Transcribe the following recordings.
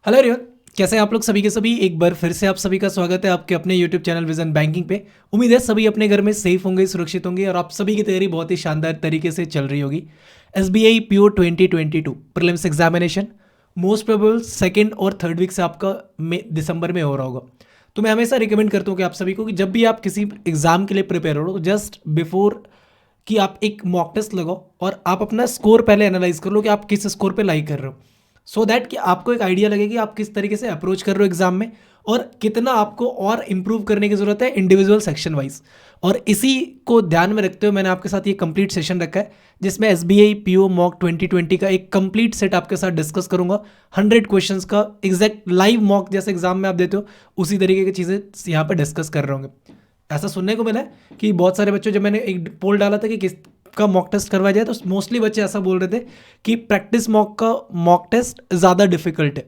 Hello everyone, कैसे हैं आप लोग? सभी के सभी एक बार फिर से आप सभी का स्वागत है आपके अपने यूट्यूब चैनल विजन बैंकिंग पे। उम्मीद है सभी अपने घर में सेफ होंगे, सुरक्षित होंगे और आप सभी की तैयारी बहुत ही शानदार तरीके से चल रही होगी। SBI PO 2022 prelims examination most probable second और थर्ड वीक से आपका दिसंबर में हो रहा होगा। तो मैं हमेशा रिकमेंड करता हूँ कि आप सभी को कि जब भी आप किसी एग्जाम के लिए प्रिपेयर हो तो जस्ट बिफोर कि आप एक मॉक टेस्ट लगाओ और आप अपना स्कोर पहले एनालाइज कर लो कि आप किस स्कोर पे लाइक कर रहे हो, सो दैट कि आपको एक आइडिया लगे कि आप किस तरीके से अप्रोच कर रहे हो एग्जाम में और कितना आपको और इम्प्रूव करने की जरूरत है इंडिविजुअल सेक्शन वाइज। और इसी को ध्यान में रखते हुए मैंने आपके साथ ये कंप्लीट सेशन रखा है जिसमें SBI PO मॉक 2020 का एक कंप्लीट सेट आपके साथ डिस्कस करूंगा। 100 क्वेश्चंस का एग्जैक्ट लाइव मॉक जैसे एग्जाम में आप देते हो उसी तरीके की चीज़ें यहाँ पर डिस्कस कर रहे होंगे। ऐसा सुनने को मिला है कि बहुत सारे बच्चों, जब मैंने एक पोल डाला था कि किस का मॉक टेस्ट करवाया जाए, तो मोस्टली बच्चे ऐसा बोल रहे थे कि प्रैक्टिस मॉक का मॉक टेस्ट ज़्यादा डिफिकल्ट है,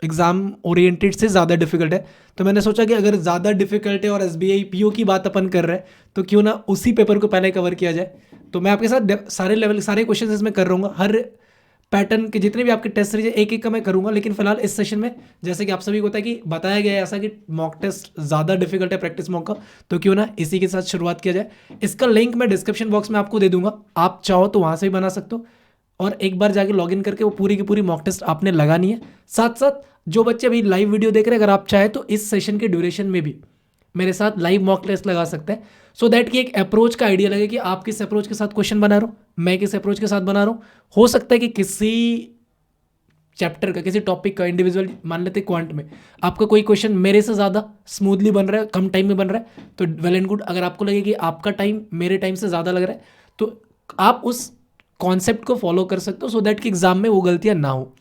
एग्जाम ओरिएंटेड से ज़्यादा डिफिकल्ट है। तो मैंने सोचा कि अगर ज़्यादा डिफिकल्ट है और SBI PO की बात अपन कर रहे हैं तो क्यों ना उसी पेपर को पहले कवर किया जाए। तो मैं आपके साथ सारे लेवल सारे क्वेश्चन इसमें कर रहूँगा, हर पैटर्न के जितने भी आपके टेस्ट सीरीज एक एक का मैं करूंगा। लेकिन फिलहाल इस सेशन में जैसे कि आप सभी को पता है कि बताया गया है ऐसा कि मॉक टेस्ट ज़्यादा डिफिकल्ट है प्रैक्टिस मॉक का, तो क्यों ना इसी के साथ शुरुआत किया जाए। इसका लिंक मैं डिस्क्रिप्शन बॉक्स में आपको दे दूंगा, आप चाहो तो वहाँ से भी बना सकते हो और एक बार जाके लॉगिन करके वो पूरी की पूरी मॉक टेस्ट आपने लगानी है। साथ साथ जो बच्चे अभी लाइव वीडियो देख रहे हैं, अगर आप चाहे तो इस सेशन के ड्यूरेशन में भी मेरे साथ लाइव मॉक टेस्ट लगा सकते हैं, सो दैट कि एक अप्रोच का आइडिया लगे कि आप किस अप्रोच के साथ क्वेश्चन बना रहे हो, मैं किस अप्रोच के साथ बना रहा हूँ। हो सकता है कि किसी चैप्टर का, किसी टॉपिक का इंडिविजुअल, मान लेते क्वांट में आपका कोई क्वेश्चन मेरे से ज़्यादा स्मूथली बन रहा है, कम टाइम में बन रहा है, तो वेल एंड गुड। अगर आपको लगे कि आपका टाइम मेरे टाइम से ज़्यादा लग रहा है तो आप उस कॉन्सेप्ट को फॉलो कर सकते हो, सो दैट कि एग्जाम में वो गलतियाँ ना हो।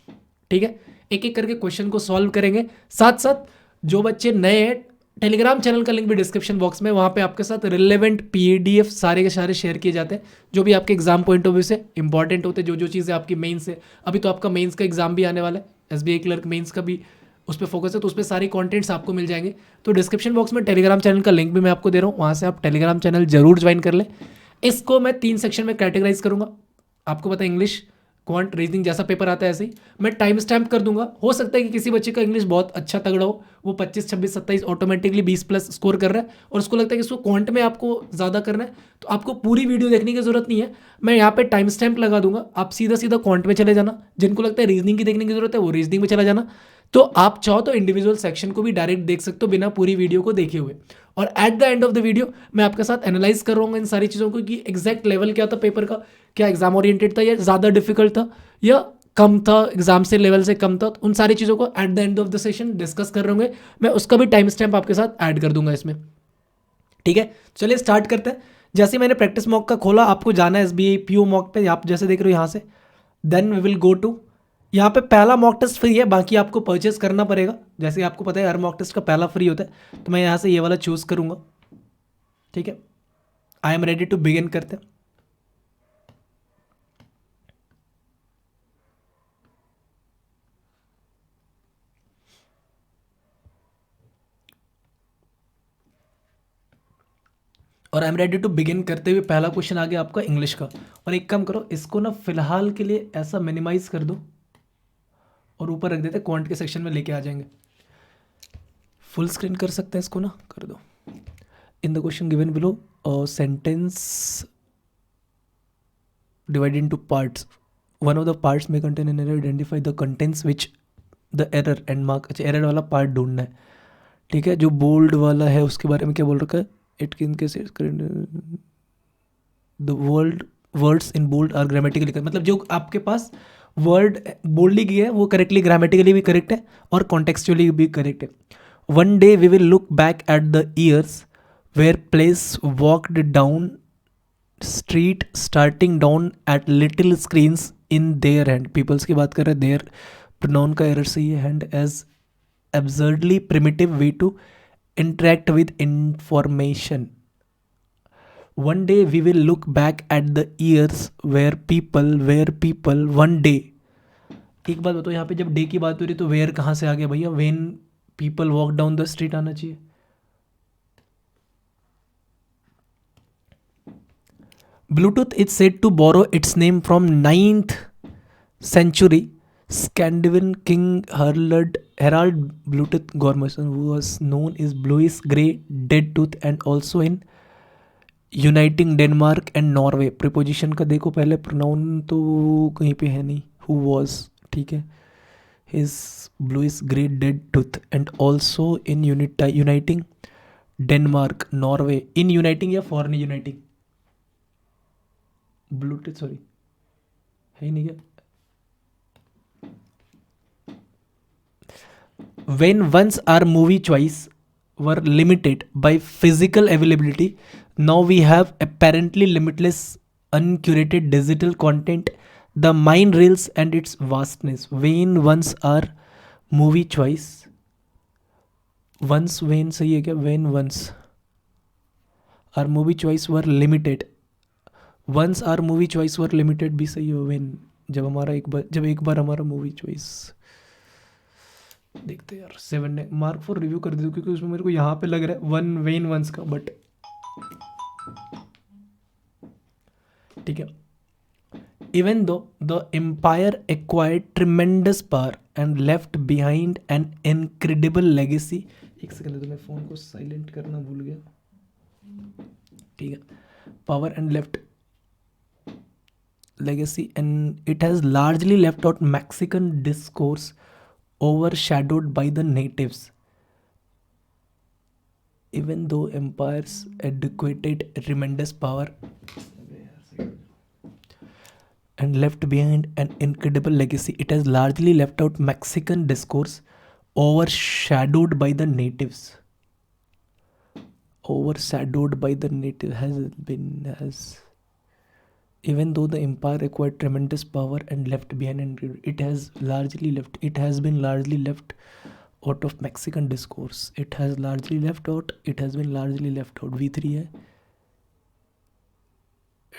ठीक है, एक एक करके क्वेश्चन को सॉल्व करेंगे। साथ साथ जो बच्चे नए हैं, टेलीग्राम चैनल का लिंक भी डिस्क्रिप्शन बॉक्स में, वहाँ पे आपके साथ रिलेवेंट PDF सारे के सारे शेयर किए जाते हैं जो भी आपके एग्जाम पॉइंट ऑफ व्यू से इंपॉर्टेंट होते हैं, जो जो चीज़ें आपकी मेंस से, अभी तो आपका मेंस का एग्जाम भी आने वाला है, SBI क्लर्क मेंस का भी उस पर फोकस है, तो उस पर सारे कंटेंट्स आपको मिल जाएंगे। तो डिस्क्रिप्शन बॉक्स में टेलीग्राम चैनल का लिंक भी मैं आपको दे रहा हूँ, वहाँ से आप टेलीग्राम चैनल जरूर ज्वाइन कर लें। इसको मैं 3 सेक्शन में कैटेगराइज करूँगा। आपको पता है इंग्लिश, क्वांट, रीजनिंग जैसा पेपर आता है ऐसे ही मैं टाइम स्टैम्प कर दूंगा। हो सकता है कि किसी बच्चे का इंग्लिश बहुत अच्छा तगड़ा हो, वो 25 26 27 ऑटोमेटिकली 20+ स्कोर कर रहा है और उसको लगता है कि इसको क्वांट में आपको ज़्यादा करना है, तो आपको पूरी वीडियो देखने की जरूरत नहीं है। मैं यहाँ पे टाइम स्टैम्प लगा दूंगा, आप सीधा सीधा क्वांट में चले जाना। जिनको लगता है रीजनिंग की देखने की जरूरत है वो रीजनिंग में चला जाना। तो आप चाहो तो इंडिविजुअल सेक्शन को भी डायरेक्ट देख सकते हो बिना पूरी वीडियो को देखे हुए। और at the end of the video मैं आपके साथ एनालाइज कर रहा हूँ इन सारी चीज़ों को कि एग्जैक्ट लेवल क्या था पेपर का, क्या एग्जाम ओरिएंटेड था या ज़्यादा डिफिकल्ट था या कम था, एग्जाम से लेवल से कम था। तो उन सारी चीज़ों को at the end of the session discuss कर रहे होंगे, मैं उसका भी टाइम स्टैम्प आपके साथ ऐड कर दूंगा इसमें। ठीक है, चलिए स्टार्ट करते हैं। जैसे ही मैंने प्रैक्टिस मॉक का खोला, आपको जाना है SBI PO मॉक पे, आप जैसे देख रहे हो यहाँ से, then we will go to, यहाँ पे पहला मॉक टेस्ट फ्री है, बाकी आपको परचेस करना पड़ेगा। जैसे आपको पता है हर मॉक टेस्ट का पहला फ्री होता है, तो मैं यहाँ से ये वाला चूज़ करूँगा। ठीक है, I am ready to begin करते हैं। और I am ready to begin करते हुए पहला क्वेश्चन आ गया आपका इंग्लिश का। और एक काम करो, इसको ना फिलहाल के लिए ऐसा मिनिमाइज कर दो और ऊपर रख देते, क्वांट के सेक्शन में लेके आ जाएंगे। फुल स्क्रीन कर सकते हैं इसको ना, कर दो। In the question given below sentence divided into parts, one of the parts may contain an error, identify the contents which the error and mark। अच्छा, एरर वाला पार्ट ढूंढना है। ठीक है, जो बोल्ड वाला है उसके बारे में क्या बोल रखा है, it can case the world words in bold are grammatically correct, मतलब जो आपके पास वर्ड बोल्डली किया है वो करेक्टली ग्रामेटिकली भी करेक्ट है और कॉन्टेक्चुअली भी करेक्ट है। One day we will look back at the years where places walked down street starting down at little screens in their hand. Peoples की बात कर रहे हैं, देयर प्रोनाउन का एरर सही है, hand as absurdly primitive way to interact with information। One day we will look back at the years where people one day। एक बात बताओ, यहाँ पे जब डे की बात हो रही तो वेयर कहाँ से आ गया भैया, when people walk down the street आना चाहिए। Bluetooth is said to borrow its name from 9th century Scandinavian king Harald Bluetooth Gormason, who was known as Bluis Grey Dead Tooth, and also in uniting Denmark and Norway. Preposition का देखो पहले, pronoun तो कहीं पे है नहीं, who was, ठीक है। His bluish great dead tooth and also in uniting Denmark Norway, in uniting या फॉरन यूनाइटिंग, ब्लूटूथ सॉरी है ही नहीं क्या। When once our movie choice were limited by physical availability, now we have apparently limitless uncurated digital content, the mind reels and its vastness. When once our movie choice, once when सही है क्या, when once our movie choice were limited, once our movie choice were limited भी सही हो, when जब एक बार हमारा movie choice, देखते हैं यार 7 ने मार्क फॉर रिव्यू कर दो, क्योंकि उसमें मेरे को यहाँ पे लग रहा है वन वेन वंस का, बट ठीक है। Even though the empire acquired tremendous power and left behind an incredible legacy, एक सेकंड तो मैं फ़ोन को साइलेंट करना भूल गया, ठीक है। Power and left legacy, and it has largely left out Mexican discourse, overshadowed by the natives. Even though empires adequated tremendous power and left behind an incredible legacy, it has largely left out Mexican discourse, overshadowed by the natives. Overshadowed by the native has even though the empire acquired tremendous power and left behind, and it has been largely left out of Mexican discourse. It has been largely left out, V3 है,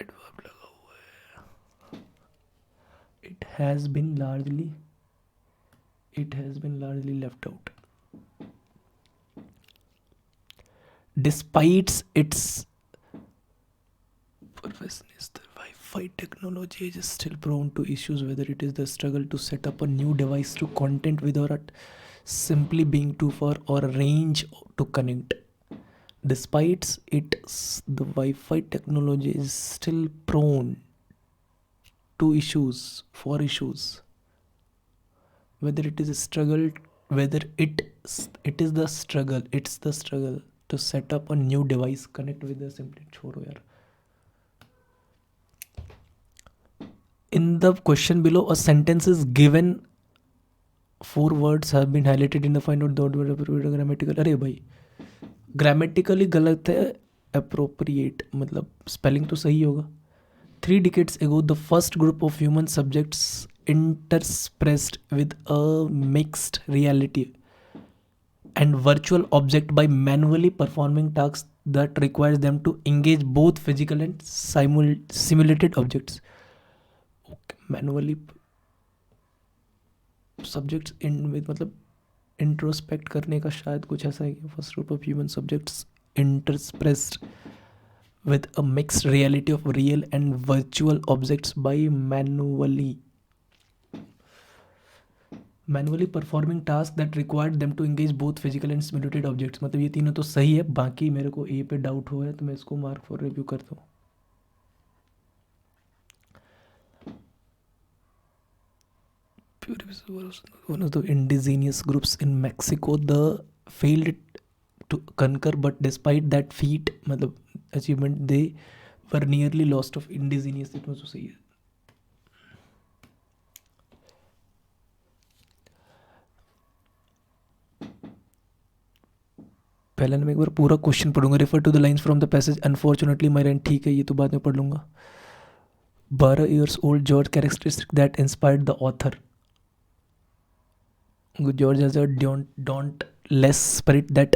adverb लगा हुआ है, it has been largely left out despite its pervasiveness. Wi-Fi technology is still prone to issues, whether it is the struggle to set up a new device to content without simply being too far or range to connect. Despite it, the Wi-Fi technology is still prone to issues, whether it is a struggle, it's the struggle to set up a new device, connect with the simply छोड़ो यार। In the question below, a sentence is given. 4 words have been highlighted in the find out the word appropriate grammatical. अरे भाई grammatically गलत है, appropriate मतलब spelling तो सही होगा। 3 decades ago, the first group of human subjects interspersed with a mixed reality and virtual object by manually performing tasks that requires them to engage both physical and simulated objects. Manually subjects in मतलब introspect करने का शायद कुछ ऐसा है कि first group of human subjects interspersed with a mixed reality of real and virtual objects by manually performing task that required them to engage both physical and simulated objects. मतलब ये तीनों तो सही है, बाकी मेरे को ए पे डाउट हो रहा है, तो मैं इसको मार्क फॉर रिव्यू करता हूँ। One of the indigenous groups in Mexico, the failed to conquer, but despite that feat, मतलब achievement, they were nearly lost of indigenous. It was सही है। पहले मैं एक बार पूरा क्वेश्चन पढ़ूंगा। Refer to the lines from the passage. Unfortunately my rent, ठीक है ये तो बाद में पढ़ लूंगा। 12 years old George, characteristic that inspired the author. George has a dauntless spirit that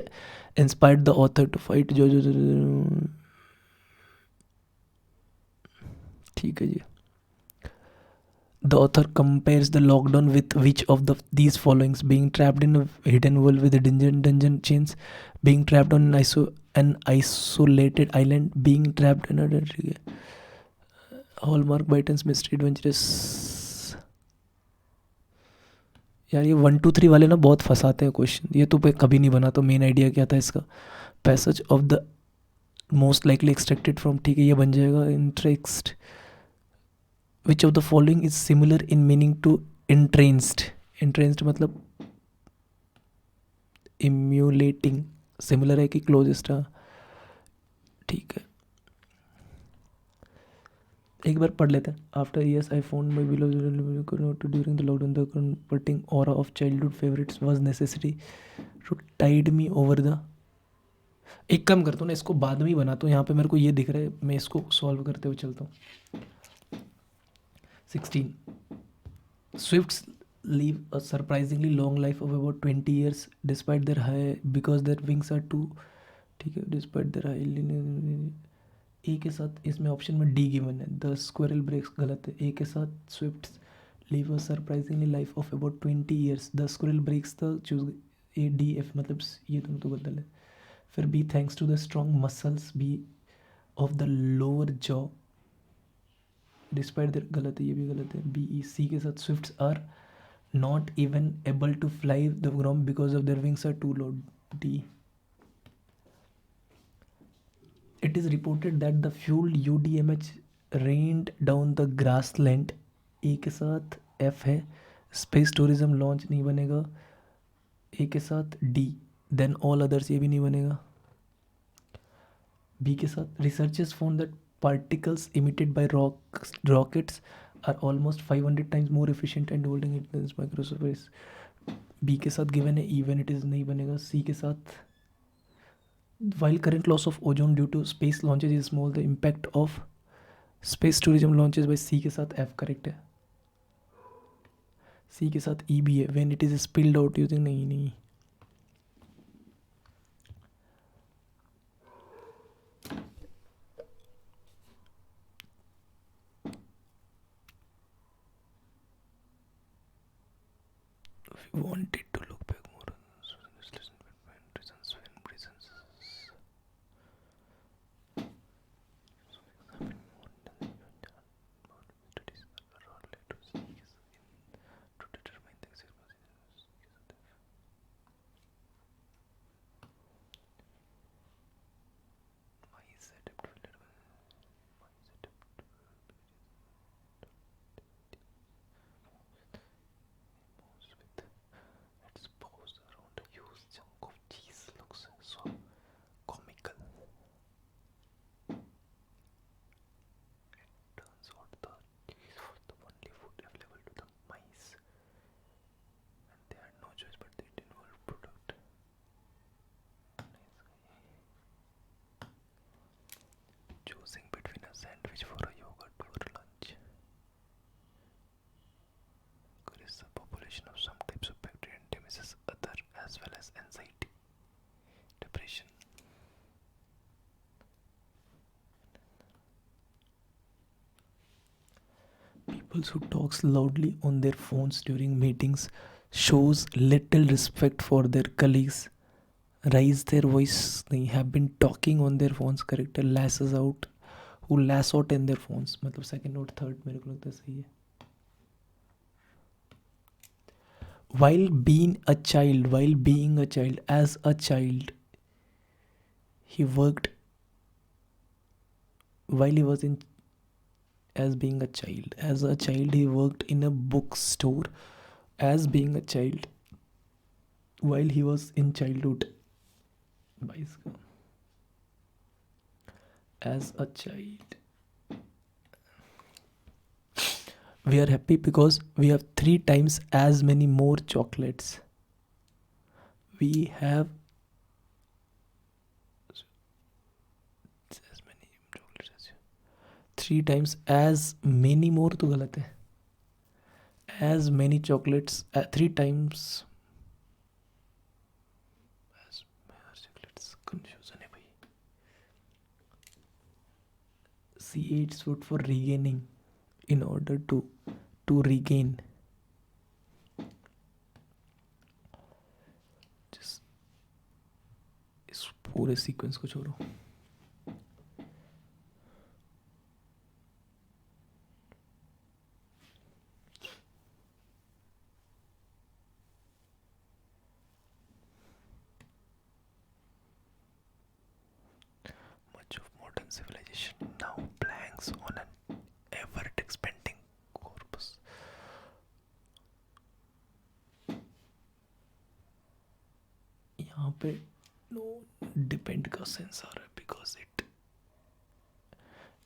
inspired the author to fight. ठीक है जी। The author compares the lockdown with which of these followings: being trapped in a hidden world with dungeon chains, being trapped on an isolated island, being trapped in a Hallmark, Byton's mystery adventurous. यार ये 1 2 3 वाले ना बहुत फंसाते हैं question, ये तो पे कभी नहीं बना। तो मेन आइडिया क्या था इसका, passage of the most likely extracted from, ठीक है ये बन जाएगा। In text, which of the following is similar in meaning to entranced. Entranced मतलब इम्यूलेटिंग, सिमिलर है कि क्लोजेस्ट, हाँ ठीक है। एक बार पढ़ लेते हैं। After years I found my below during the lockdown the comforting aura of childhood favourites was necessary to tide me over the. एक काम करता हूँ ना, इसको बाद में ही बनाता हूँ। यहाँ पे मेरे को ये दिख रहा है, मैं इसको सॉल्व करते हुए चलता हूँ। 16, Swift's live a surprisingly long life of about 20 years despite their high, because their wings are too, ठीक है, despite their high। ए के साथ इसमें ऑप्शन में डी गिवन है, द स्क्वेरल ब्रेक्स गलत है। ए के साथ swifts live a surprisingly life of about 20 years, the squirrel breaks the choose. A D F मतलब ये दोनों तो बदल है। फिर B thanks to the strong muscles B of the lower jaw, despite their गलत है, ये भी गलत है। B E. सी के साथ swifts are not even able to fly the ground because of their wings are too low, D। It is reported that the fuel UDMH rained down the grassland, ए के साथ F है। Space tourism launch नहीं बनेगा, ए के साथ D. Then all others ये भी नहीं बनेगा। बी के साथ researchers found that particles emitted by rockets are almost 500 times more efficient and holding it than microsurface। B के साथ गिवन है इवन इट इज़ नहीं बनेगा। सी के साथ while current loss of ozone due to space launches is small, the impact of space tourism launches by सी के साथ F correct है। सी के साथ ई भी है, when it is spilled out using, नहीं नहीं। We wanted to look back more on reasons when reasons to determine the exact its pose around a huge chunk of cheese looks so comical। Turns out the cheese was the only food available to the mice, and they had no choice but to eat involved product। Choosing between a sandwich for a yogurt for lunch increases the population of some types of bacteria and diminishes other, as well as anxiety, depression। People who talks loudly on their phones during meetings shows little respect for their colleagues, raise their voice नहीं, have been talking on their phones correct है। lashes out, who lash out in their phones, मतलब second और third मेरे को लगता है सही है। while being a child as a child he worked, while he was in, as being a child he worked in a bookstore, as being a child while he was in childhood, 22 का as a child। we are happy because we have 3 times as many more chocolates, we have as many chocolates as you, 3 times as many more तो गलत है, as many chocolates 3 times as more chocolates, confusion है भाई। C8 stood for regaining, in order to regain, just इस पूरे sequence को छोड़ो। civilization now planks on an ever expanding corpus. यहाँ पे नो डिपेंड का सेंस आ रहा है because it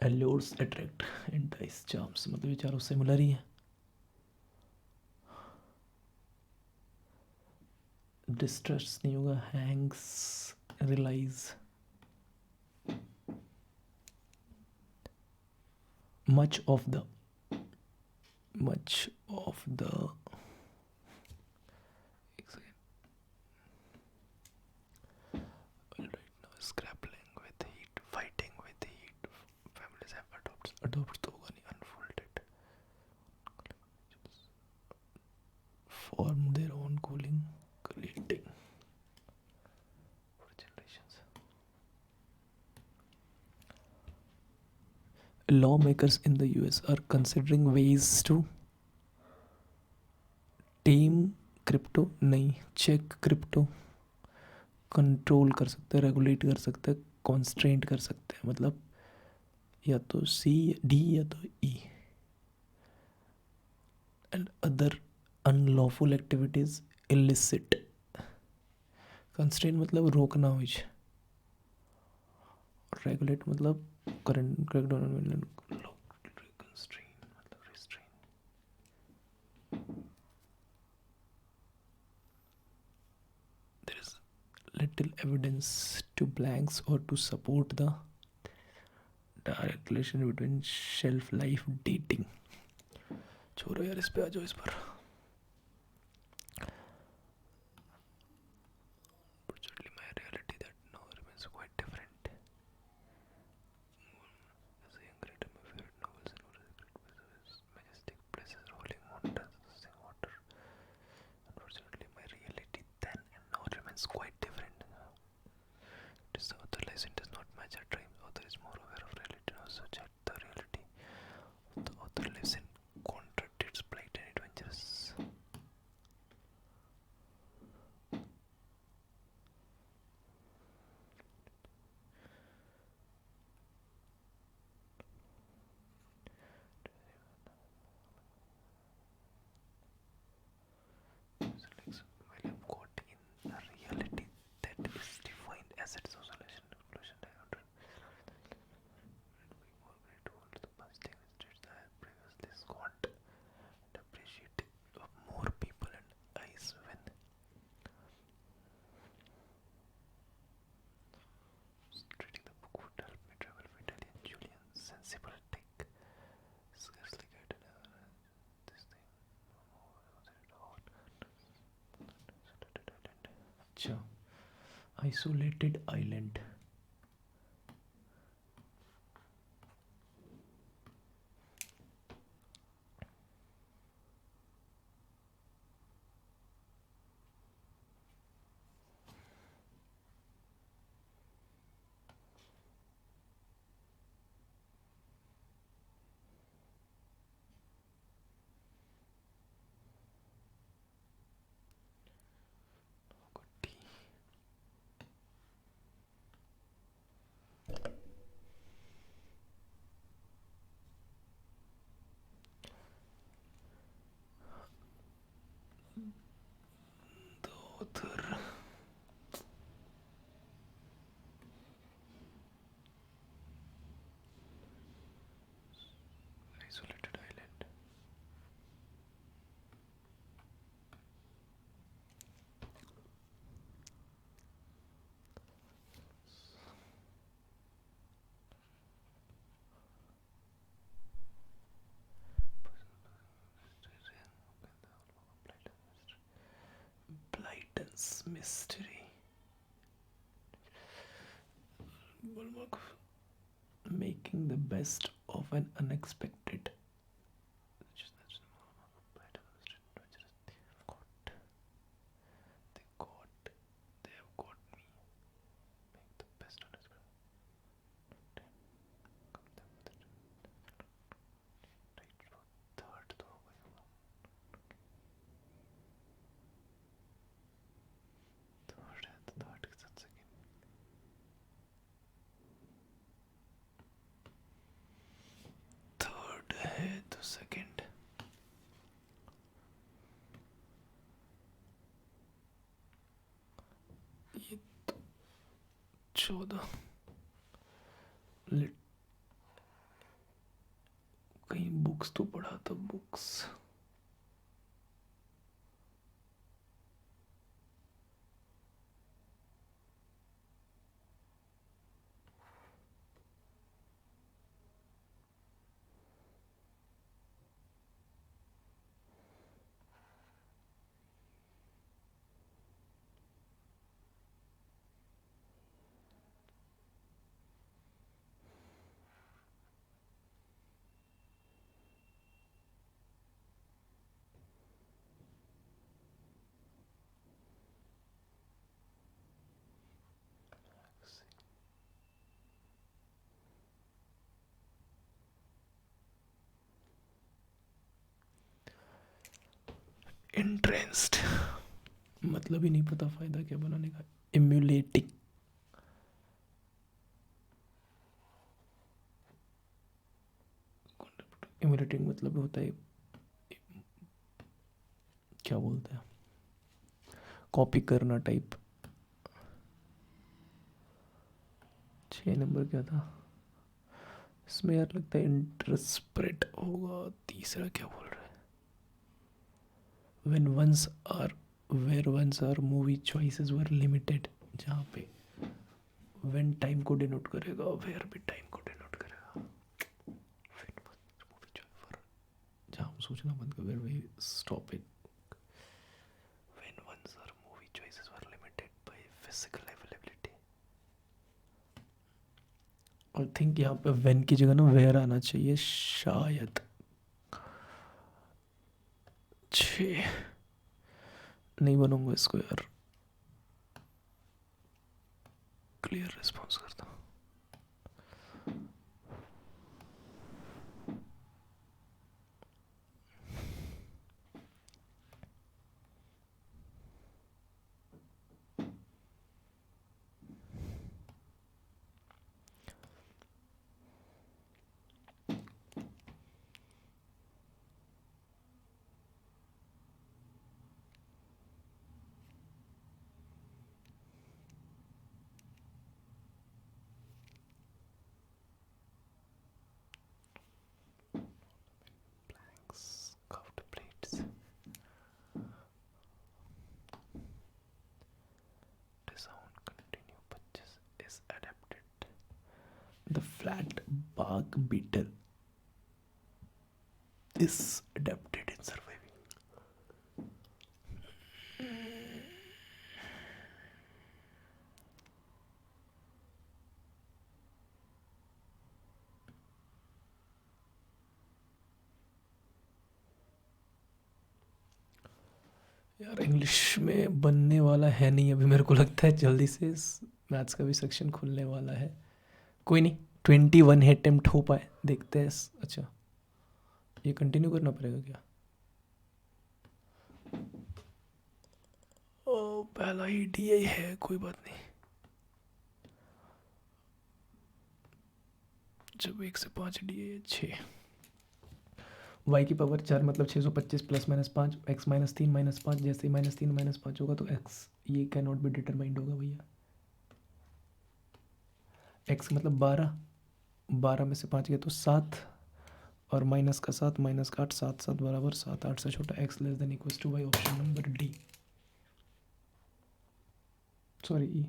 allures attract entice charms, मतलब ये चारों सिमिलर ही है. डिस्ट्रेस नहीं होगा. Hangs, realise. much of the एक second. Well, right now is grappling with heat, fighting with heat. Families have adopt तो होगा नहीं, unfolded, form their own cooling, creating for generations. Lawmakers in the US are considering ways to tame crypto, नहीं, check crypto, control कर सकते हैं, regulate कर सकते हैं, कॉन्स्ट्रेंट कर सकते हैं. मतलब या तो सी, डी या तो E. And other unlawful activities illicit. Constraint मतलब रोकना हो, रेगुलेट मतलब करंट, कंस्ट्रेंट मतलब restrain. There is little evidence to blanks or to support the direct relation between shelf life dating. छोड़ो यार, इस पे आ जाओ, इस पर. Unfortunately, my reality that now remains quite different. As a young reader, my favorite novels and majestic places, rolling mountains, rushing water. Unfortunately, my reality then and now remains quite different. It is the author lies does not match our dreams. Author is more aware of reality now, such that the reality the author lives in contradicts plight and adventures. While I'm caught in a reality that is defined as its isolation, conclusion, I would be more grateful to the past states that I had previously scorned and appreciate of more people and eyes when reading the book would help me travel with Italian Julian, sensible take, scarcely guided this thing. अच्छा, isolated island. Isolated island. Blyton's mystery. Making the best of an unexpected. They have got me. Make the best of it. Third तो हो गई. Third है तो third के साथ second. 14 कहीं books तो पढ़ा था बुक्स। इंटरेस्ट मतलब ही नहीं पता फायदा क्या बनाने का। इम्यूलेटिंग इम्यूलेटिंग मतलब होता है, क्या बोलते हैं, कॉपी करना टाइप। 6 नंबर क्या था इसमें यार, लगता है इंटरस्प्रेट होगा। तीसरा क्या बोल रहा है, when ones are where ones are movie choices were limited, जहाँ पे when टाइम को डिनोट करेगा, where भी टाइम को डिनोट करेगा। When ones are movie choice were, जहाँ हम सोचना बंद कर where we stop it। When ones are movie choices were limited by physical availability। और थिंक यहाँ पे when की जगह ना where आना चाहिए शायद। 6 नहीं बनूंगा इसको यार, क्लियर रिस्पॉन्स करता हूँ। Curved plates. Sound continue purchase is adapted. The flat bark beetle is adapted in surviving. यार इंग्लिश में बनने वाला है नहीं अभी, मेरे को लगता है जल्दी से मैथ्स का भी सेक्शन खुलने वाला है। कोई नहीं, 21 है अटेम्प्ट हो पाए, देखते हैं। अच्छा ये कंटिन्यू करना पड़ेगा क्या? ओ पहला ही डीआई है, कोई बात नहीं। जब 1 से 5 डीआई 6, वाई की पावर 4 मतलब 625 plus minus 5, x minus 3 minus 5, जैसे ही माइनस 3 माइनस 5 होगा तो एक्स ये कैन नॉट बी डिटरमाइंड होगा भैया। एक्स मतलब 12, 12 में से 5 गया तो 7, और माइनस का 7 माइनस का 8, 7 7 बराबर 7, 8 से छोटा X less than equals to Y, option number D, sorry E.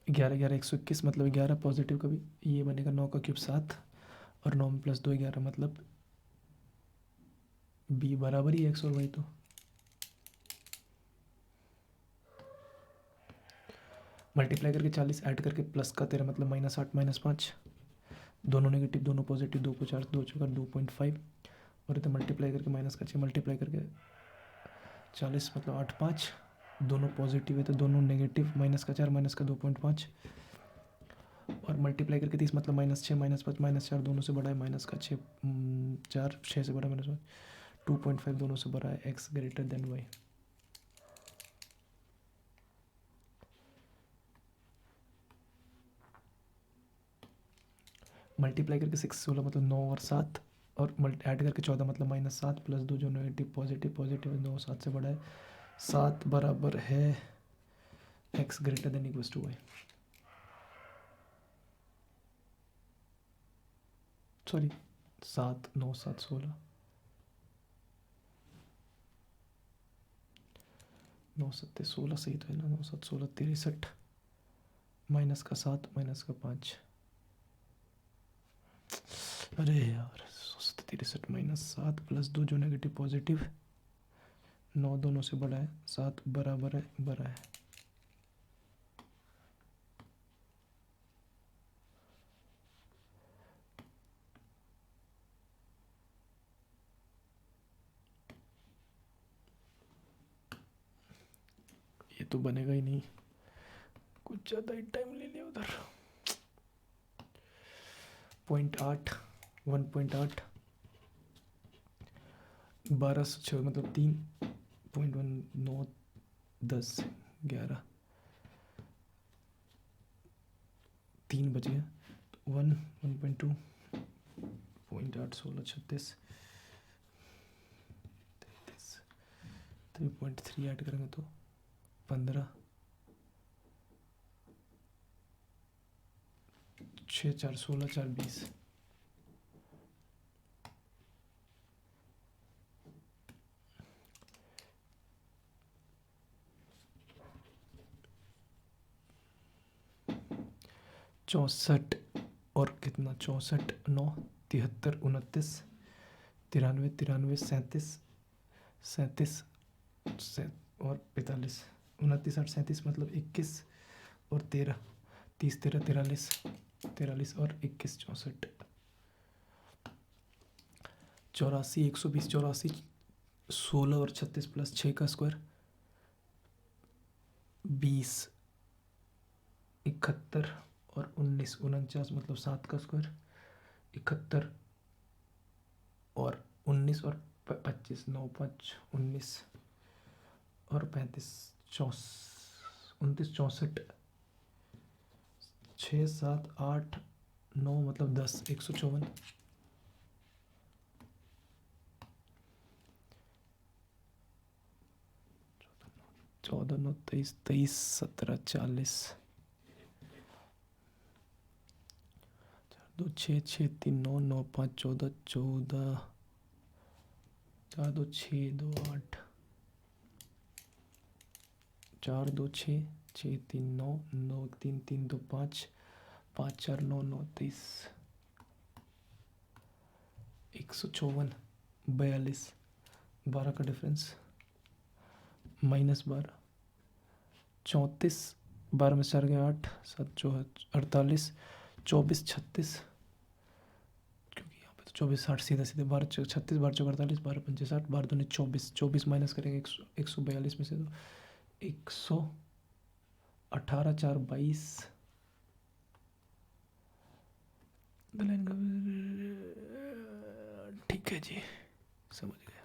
11 11 121 मतलब 11 पॉजिटिव का भी ये बनेगा 9 का क्यूब 7, और 9 में प्लस 2 11 मतलब बी बराबर ही एक्स और वाई। तो मल्टीप्लाई करके 40 ऐड करके प्लस का 13 मतलब -8 -5, दोनों नेगेटिव दोनों पॉजिटिव, 2 को 4 2 चौका 2.5, और इधर मल्टीप्लाई करके माइनस का 6 मल्टीप्लाई करके 40 मतलब 8 5, दोनों पॉजिटिव है तो दोनों नेगेटिव, माइनस का 4 माइनस का 2.5, और मल्टीप्लाई करके 30 मतलब -6 -5 -4 दोनों से बड़ा है, माइनस का 6 4 6 से बड़ा -5 2.5 दोनों से बड़ा है, X greater than Y. Multiply करके 6 16 मतलब 9 और 7, और मल्टी ऐड करके 14 मतलब -7 प्लस 2 जो नेगेटिव पॉजिटिव पॉजिटिव 9 7 से बड़ा है। 7 बराबर है x greater than equals to Y. Sorry 7 9 7 16 9 7 16 सही तो है ना। 9 7 16 63 माइनस का 7 माइनस का 5। अरे यार 63 -7 प्लस 2 जो नेगेटिव पॉजिटिव 9 दोनों से बड़ा है। 7 बराबर है बड़ा है। ये तो बनेगा ही नहीं, कुछ ज़्यादा ही टाइम ले लिया उधर। 0.8 1.8 1206 मतलब 3.1 9 10 11 3 बज गया। 1.2 0.8 16 36 3.3 ऐड करेंगे तो 15 6 4 16 4 20। चौंसठ और कितना 64 9 73 29 93 93 37 और 45 29 8 37 मतलब 21 और 13 30 13 43 43 और 21 64 84 120 84 16 और 36 प्लस 6 का स्क्वायर 20 71 और 19 49 मतलब 7 का स्क्वायर 71 और 19 और 25 9 5 19 और 35 29 64 6 7 8 9 मतलब 10 154 14 9 23 23 17 40 2 6 6 3 9 9 5 14 14 4 2 6 2 8 4 2 6 6 3 9 9 3 3 2 5 5 4 9 9 23 154 42 12 का डिफरेंस -12 34 12 में 4 गया 8 7 48 24 36 क्योंकि यहाँ पे तो 24 60 सीधा सीधे 12 36 12 4 48 12 5 60 12 दूनी 24 24 माइनस करेंगे 142 में से तो 118 4 22 ठीक है जी समझ गए।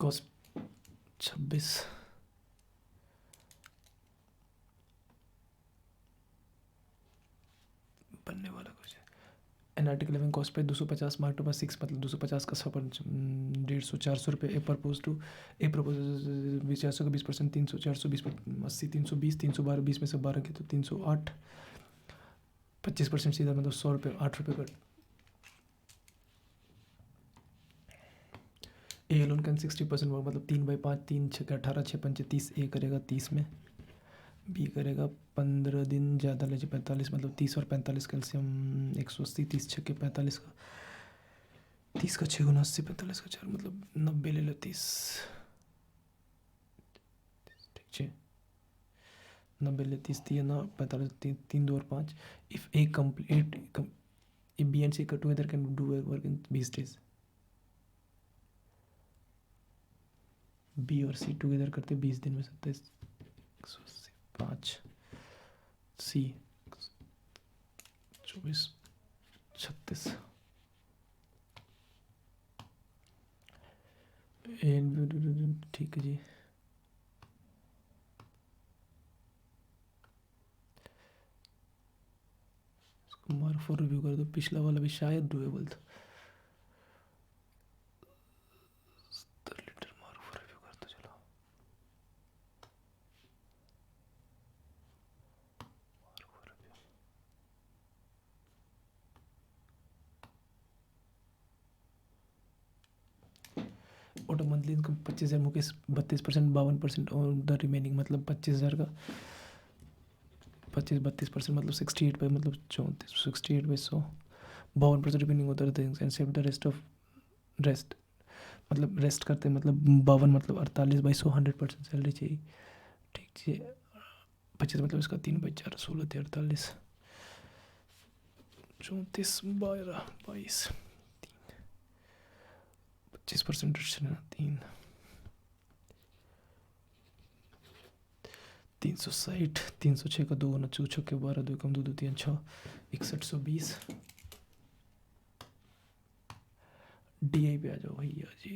cos 26 बनने वाला कुछ एनालिटिकल लिविंग कॉस्ट पे 250 मार्क टू पास 6 मतलब 250 का 150 400 रुपये ए प्रपोज टू ए प्रपोज 400 का 20% 300 400 20 80 320 312 20 में से 12 के तो 308 25% सीधा मतलब 100 रुपये 8 रुपये का ए लोन कैन 60% वर्क मतलब 3/5 3 6 18 6 5 30 ए करेगा 30 में बी करेगा 15 दिन ज़्यादा ले 45 मतलब 30 और 45 कैल्शियम 180 30 6 के 45 का 30 का 6 गुना 80 45 का 4 मतलब 90 ले लो 30 ठीक है 90 ले 30 3 ना 45 3 2 और 5 if A complete if B and C together can do work in 20 days B और सी टुगेदर करते 20 दिन में 27 5 सी 24 36 ठीक है जी इसको मार मार्क फॉर रिव्यू कर दो, पिछला वाला भी शायद डुएबल था। 70 लीटर मार्क फॉर रिव्यू कर दो। चलो mark for review. Auto monthly income 25,000, Mukesh 32%, 52% और द रिमेनिंग मतलब 25,000 का 32% मतलब 68 पे मतलब 34, 68 पे 100, 52% रिमेनिंग होता है things and save the rest मतलब रेस्ट करते मतलब 52 मतलब 48 बाई 100, 100% सैलरी चाहिए। ठीक चाहिए 25 मतलब इसका 3/4 16 थे 48, 34 12 22 25% 3 360, 306 का 2 होना 2 छक्के 12 2 कम 2 2 3 6 6120। DI पे आ जाओ भैया जी।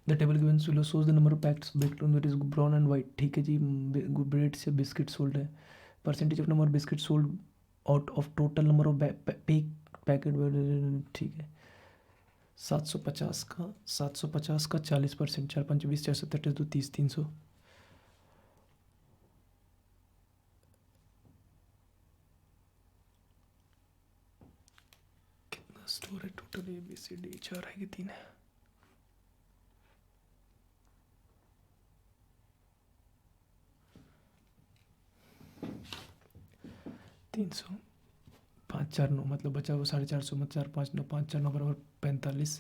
The table given below shows the number of packs baked on that is brown and white. ठीक है जी, ब्रेड से बिस्किट सोल्ड है, percentage of number of biscuit sold out of total number of packet. ठीक है 750 का 750 का 40%, 4 5 20 4 7 2 30 300। कितना स्टोर है टोटल? ABCD 4 है कि 3 है? 300 5 4 9 मतलब बचा वो 450 मत 4 5 9 5 4 9 बराबर 45,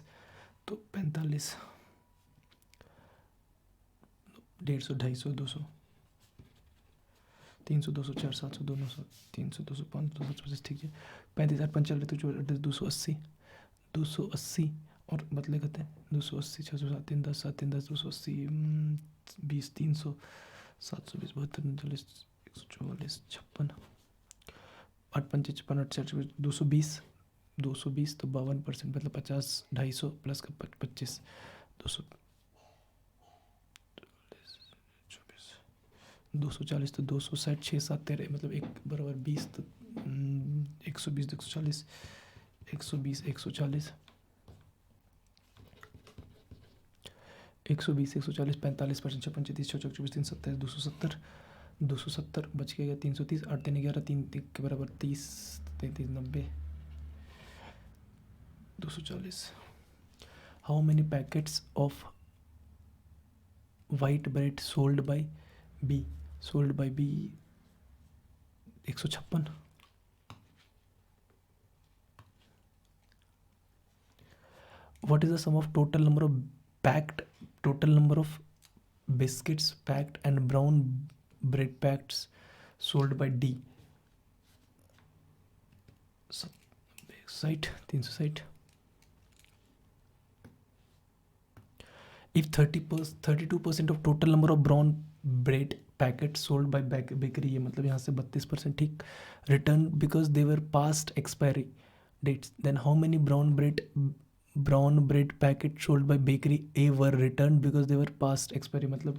तो 45 150 250 200 300 200 4 700 2 900 300 200 500 225। ठीक है 35 8 5 तो 280 280 और बदले कहते हैं 280 600 7 3 10 7 3 10 280 20 300 720 72 39 144 56 8 5 56 8 7 220 220 तो 52% मतलब 50 250 प्लस का 25 200 240 तो 260 6 7 13 मतलब 1 बराबर 20 तो 120 140 120 140 120 140 45% 56 30 64 24 3 27 270 270 बच गया 330 8 3 11 3 के बराबर 30 33 90 240। How many packets of white bread sold by B? Sold by B 156। What is the sum of total number of biscuits packed and brown bread packs sold by D? Site 360। If 32% of total number of brown bread packets sold by bakery, ये मतलब यहाँ से 32% ठीक, return because they were past expiry dates, then how many brown bread packets sold by bakery A were returned because they were past expiry मतलब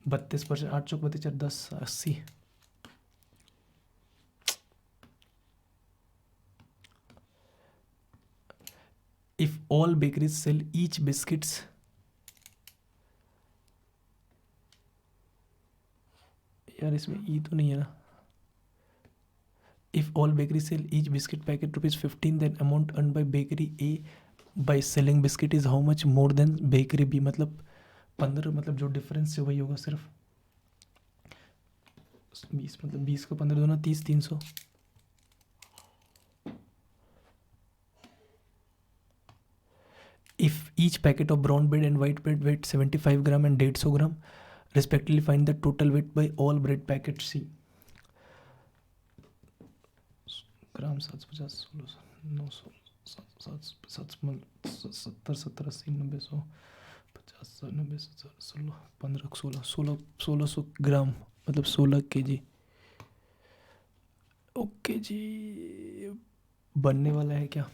32%। 8 चौक 32 10 80। If all bakeries sell each biscuits, यार इसमें ई तो नहीं है ना। If all bakeries sell each biscuit packet ₹15, then amount earned by bakery A by selling biscuit is how much more than bakery B? मतलब 15 मतलब जो डिफरेंस है वही होगा सिर्फ 20 मतलब 20 को 15 दोनों 30 300। If each packet of brown bread and white bread weighed 75 gram and 150 gram respectively, find the total weight by all bread packets C। ग्राम 750 16 900 70 70 80 90 100 50 90 16 15 16 1600 ग्राम मतलब 16 kg। ओके जी बनने वाला है क्या?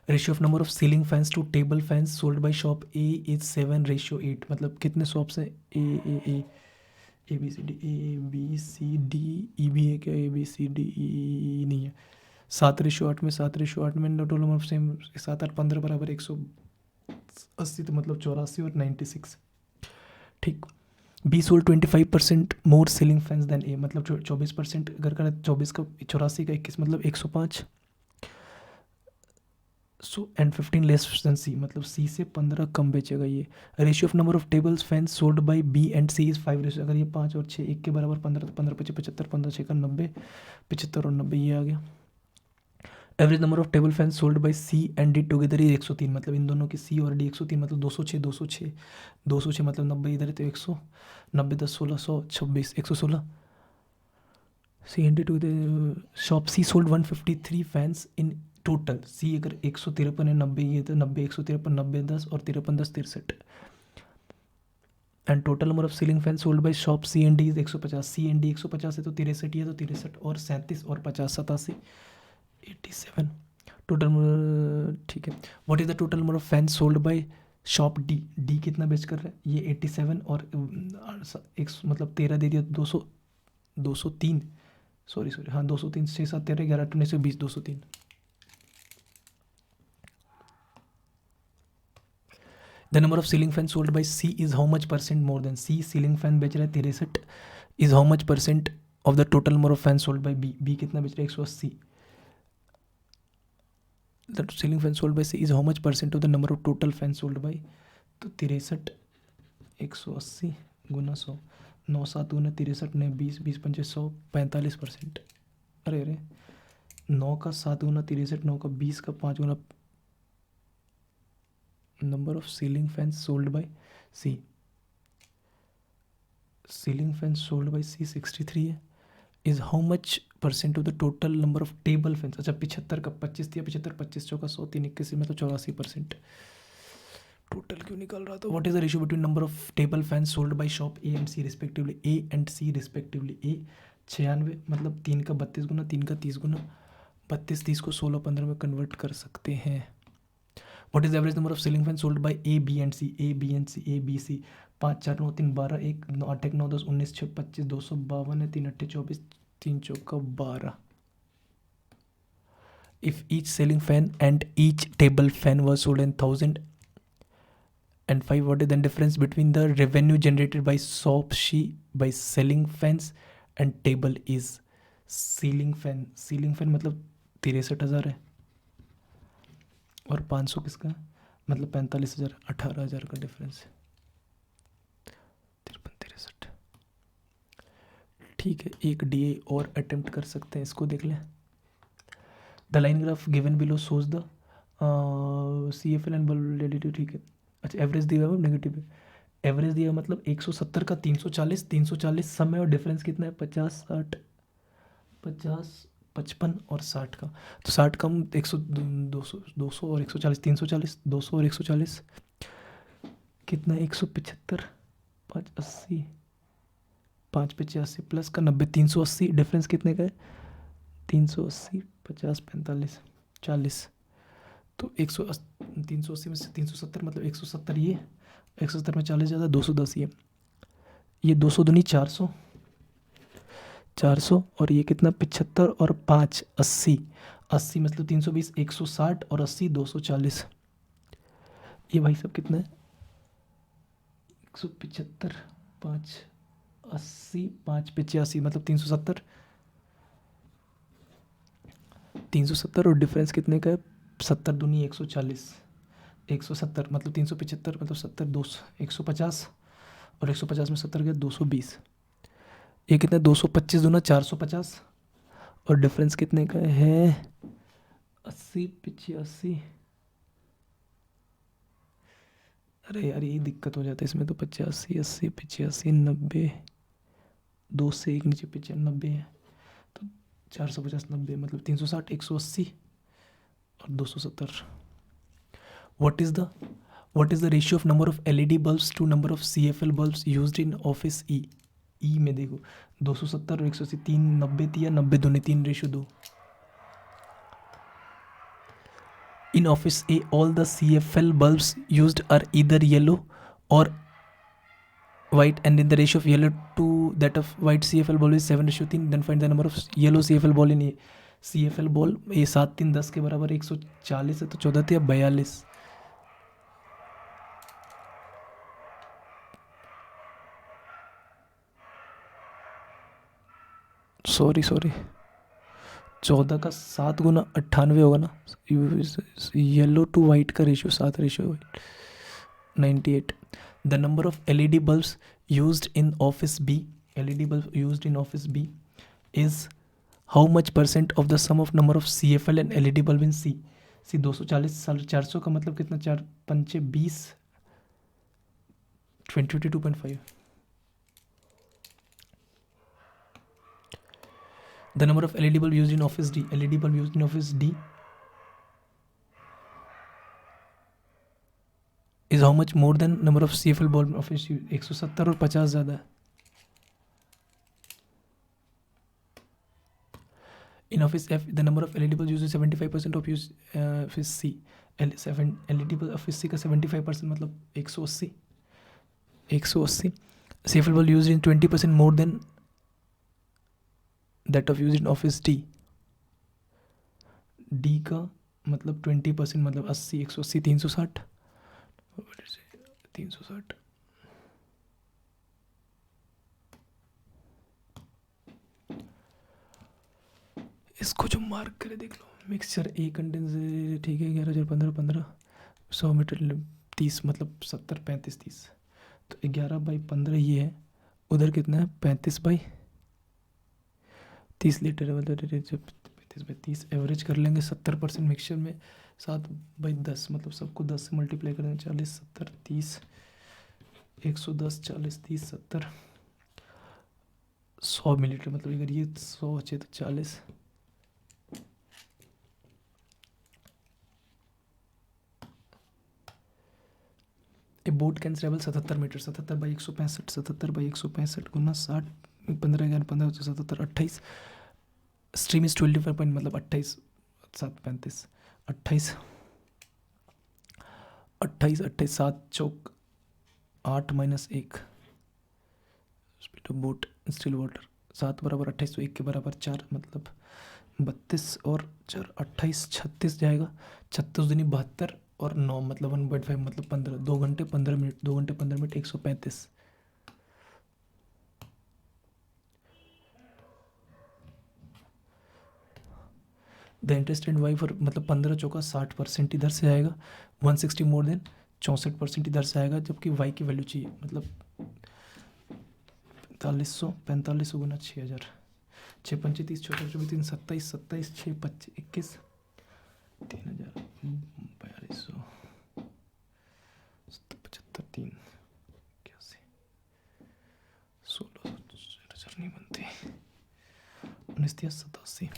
Ratio of number of ceiling fans to table fans sold by shop A is 7:8। मतलब कितने shops हैं? A B C D, A B C D, E भी है क्या? ए बी सी डी ई नहीं है। 7:8 में 7:8 में टोटल नंबर ऑफ सेम 7 8 15 बराबर 180, तो मतलब 84 और 96। ठीक। B sold 25% more ceiling fans than A. मतलब 24% अगर करें 24 का 84 का 21 मतलब 105। So and 15 less than C, मतलब सी से 15 कम बेचेगा ये। Ratio of number of tables fans sold by B and C is 5 ratio. अगर ये 5 और 6 एक के बराबर 15, तो 15 पचे 75, 15 6 का 90, 75 और 90 ये आ गया। Average number of table fans sold by C and D together is 103। मतलब इन दोनों की सी और डी 103, मतलब 206 206 206 मतलब 90 इधर है तो 190 10 16 126 116। C and D together shop C sold 153 fans in total. C अगर 153 है, 90 ये तो 90 153 90 10 और 53 10 63। And total number of ceiling fan sold by shop C and D is 150। C and D 150 है तो 63 है, तो 63 और 37 और 50 87 87 टोटल। ठीक है। What is the total number of fan sold by shop D. D कितना बेच कर रहा है? ये 87 और एक मतलब 13 दे दिया, 200 203 सॉरी हाँ 203 6 7 13 11 19 20 203। The number of ceiling fan sold by C is how much percent more than. C ceiling fan बेच रहा है 63, is how much percent of the total number of fan sold by B. B कितना बेच रहा है? 180। The ceiling fan sold by C is how much percent of the number of total fan sold by. तो 63 180 गुना 100, 9 7 गुना 63 ने 20 20 पंचे 100 45%। अरे 9 का 7 गुना 63, 9 का 20 का 5 गुना number of ceiling fans sold by C. Ceiling fans sold by C 63 है, is how much percent of the total number of table fans. अच्छा 75 का 25 दिया, 75 25 चौका 100 3 21 मतलब 84%। टोटल क्यों निकल रहा था? What is the ratio between number of table fans sold by shop A and C respectively. A and C respectively. A 96 मतलब 3 का 32 गुना, 3 का 30 गुना, 32 30 को 16 15 में कन्वर्ट कर सकते हैं। What is average number of ceiling fan sold by A B and C. A B and C, A B C 5 4 9 3 12 1 8 1 9 10 19 6 25 252 है, 3 8 24 3 चौका 12। If each ceiling fan and each table fan was sold in 1000 and 5, what is the difference between the revenue generated by shop she by selling fans and table is। Ceiling fan मतलब 63,000 है और 500 किसका है? मतलब 45,000 18,000 का difference है। 53 63। ठीक है, एक डी और अटेम्प्ट कर सकते हैं, इसको देख लें। The line graph given below shows the C F L and validity. ठीक है। अच्छा एवरेज दिया हुआ नेगेटिव है। एवरेज दिया मतलब 170 का 340 340 समय और डिफरेंस कितना है? 50 60 50 55 और 60 का। तो 60 कम 100 200 और 140 340 200 और 140 कितना? 175 580 585 प्लस का 90 380 डिफरेंस कितने का है? 380 50 45 40। तो 380 में से 370 मतलब 170 ये 170 में 40 ज़्यादा 210 ये 200 दूनी 400 400 और ये कितना 75 और 5 80 80 मतलब 320 160 और 80 240। ये भाई सब कितना है? 175 5 80 5 85 मतलब 370 370 और डिफरेंस कितने का है? 70 दूनी 140 170 मतलब 375 मतलब 70 200 150 और 150 में 70 गया 220। ये कितना 225 दूना 450 और डिफरेंस कितने का है? 80 85। अरे यार यही दिक्कत हो जाता है इसमें तो 85 80 85 90 2 से एक नीचे 95 है तो 450 90 मतलब 360 180 और 270। What is the ratio of number of LED bulbs to number of CFL bulbs used in office E। ई में देखो 270 और 180 3 90 दिया 90 दूनी 3 ratio 2। In office A, all the CFL bulbs used are either yellow or white, and in the ratio of yellow to that of white CFL ball is 7:3. Then find the number of yellow CFL ball in A. CFL ball ये 7 3 10 के बराबर 140 है, तो 14 या 42। Sorry 14 का 7 गुना 98 होगा ना। Yellow to white का ratio 7:98। The number of LED bulbs used in office B, LED bulb used in office B is how much % of the sum of number of CFL and LED bulb in C? 240 साल 400 का मतलब कितना, 4 पंचे 20, 22.5। The number of LED bulb used in office D, LED bulb used in office D is how much more than number of CFL bulb office U? 170 और 50 ज़्यादा है। In office F, the number of LED bulbs used is 75% of use office C. LED bulb office C का 75% मतलब 180। CFL bulb used in 20% more than that of used in office D. D का मतलब 20% मतलब 80, 180, 360, 360। इसको जो mark करे देख लो। Mixture ए condenser ठीक है, 11,000 15 15 100 मीटर 30 मतलब 70 35 30, तो 11/15 ये है। उधर कितना है, 35/30 लीटर है, मतलब 35/30 एवरेज कर लेंगे। 70% मिक्सचर में 7/10 मतलब सबको 10 से मल्टीप्लाई कर देंगे। 40 70 30 110 40 30 70 100 मिलीलीटर, मतलब अगर ये 100 अच्छे तो 40। A boat can travel 77 metre, 77/165, 77/165 गुना 60, 15 11 15 77 28। स्ट्रीम इज 25 पॉइंट मतलब 28 7 35 28 28 28 7 चौक 8 -1। Speed of boat still water 7 बराबर 28, तो 1 के बराबर 4 मतलब 32 और 4 28 36 जाएगा। 36 दूनी 72 और 9 मतलब 1.5 मतलब 15, 2 घंटे 15 मिनट 2 घंटे 15 minute 135। The interest and Y for मतलब 15 चौका 60% इधर से आएगा, 160 मोर देन 64% इधर से आएगा, जबकि वाई की वैल्यू चाहिए मतलब 4500 गुना 6000, 6 पंचे 30 14 24 3 27 27 6 25 21 3000 4200 75 3 81 1600 नहीं बनते 19 87।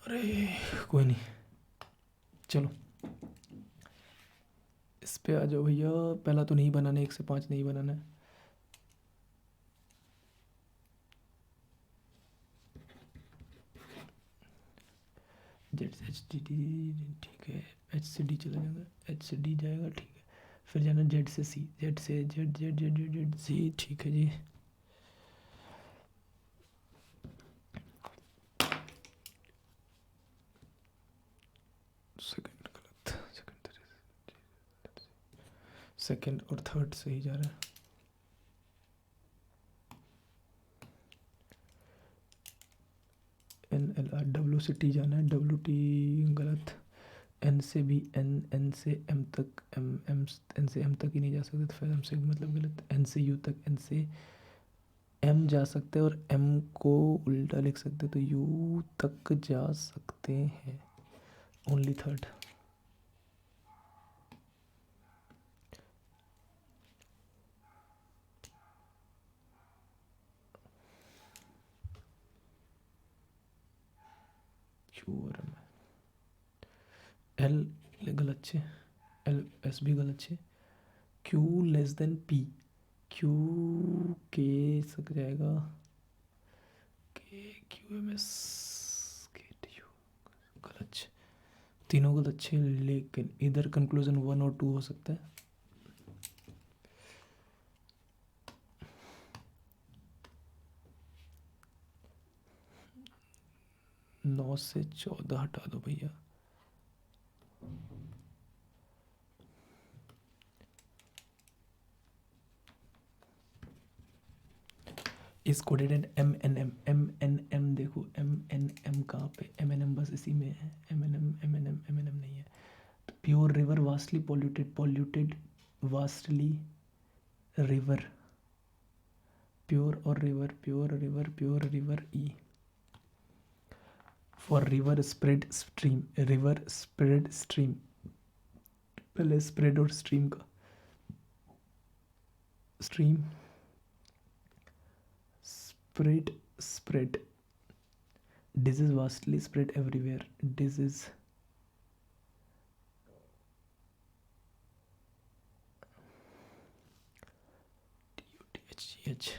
अरे कोई नहीं, चलो इस पे आ जाओ भैया। पहला तो नहीं बनाना है, 1 से 5 नहीं बनाना है। जेड से एच डी ठीक है, एच से डी चला जाएगा, एच से डी जाएगा ठीक है, फिर जाना जेड से सी, जेड से Z Z Z Z Z C ठीक है जी। सेकंड गलत, सेकंड और थर्ड सही जा रहा है। एन एल आर डब्ल्यू से टी जाना है, डब्ल्यू टी गलत। एन से भी एन से एम तक, एम एन से एम तक ही नहीं जा सकते, तो फिर एम से मतलब गलत। एन से यू तक, एन से एम जा सकते हैं और एम को उल्टा लिख सकते, तो यू तक जा सकते हैं। Only third. क्यू और एम, एल गलत છે, एल एस भी गलत છે। Q less than P, Q के सक जाएगा, के क्यू एम एस के टी यू, गलत, तीनों गलत अच्छे, लेकिन इधर कंक्लूजन 1 और 2 हो सकता है। 9 से 14 हटा दो भैया। इस coded and M N M देखो, एम कहाँ पे, एम बस इसी में है, एम एन एम नहीं है। तो pure river vastly polluted vastly river, pure और river, pure river E for river spread stream, पहले स्प्रेड और स्ट्रीम का, stream spread disease vastly spread everywhere, disease TUTHGH।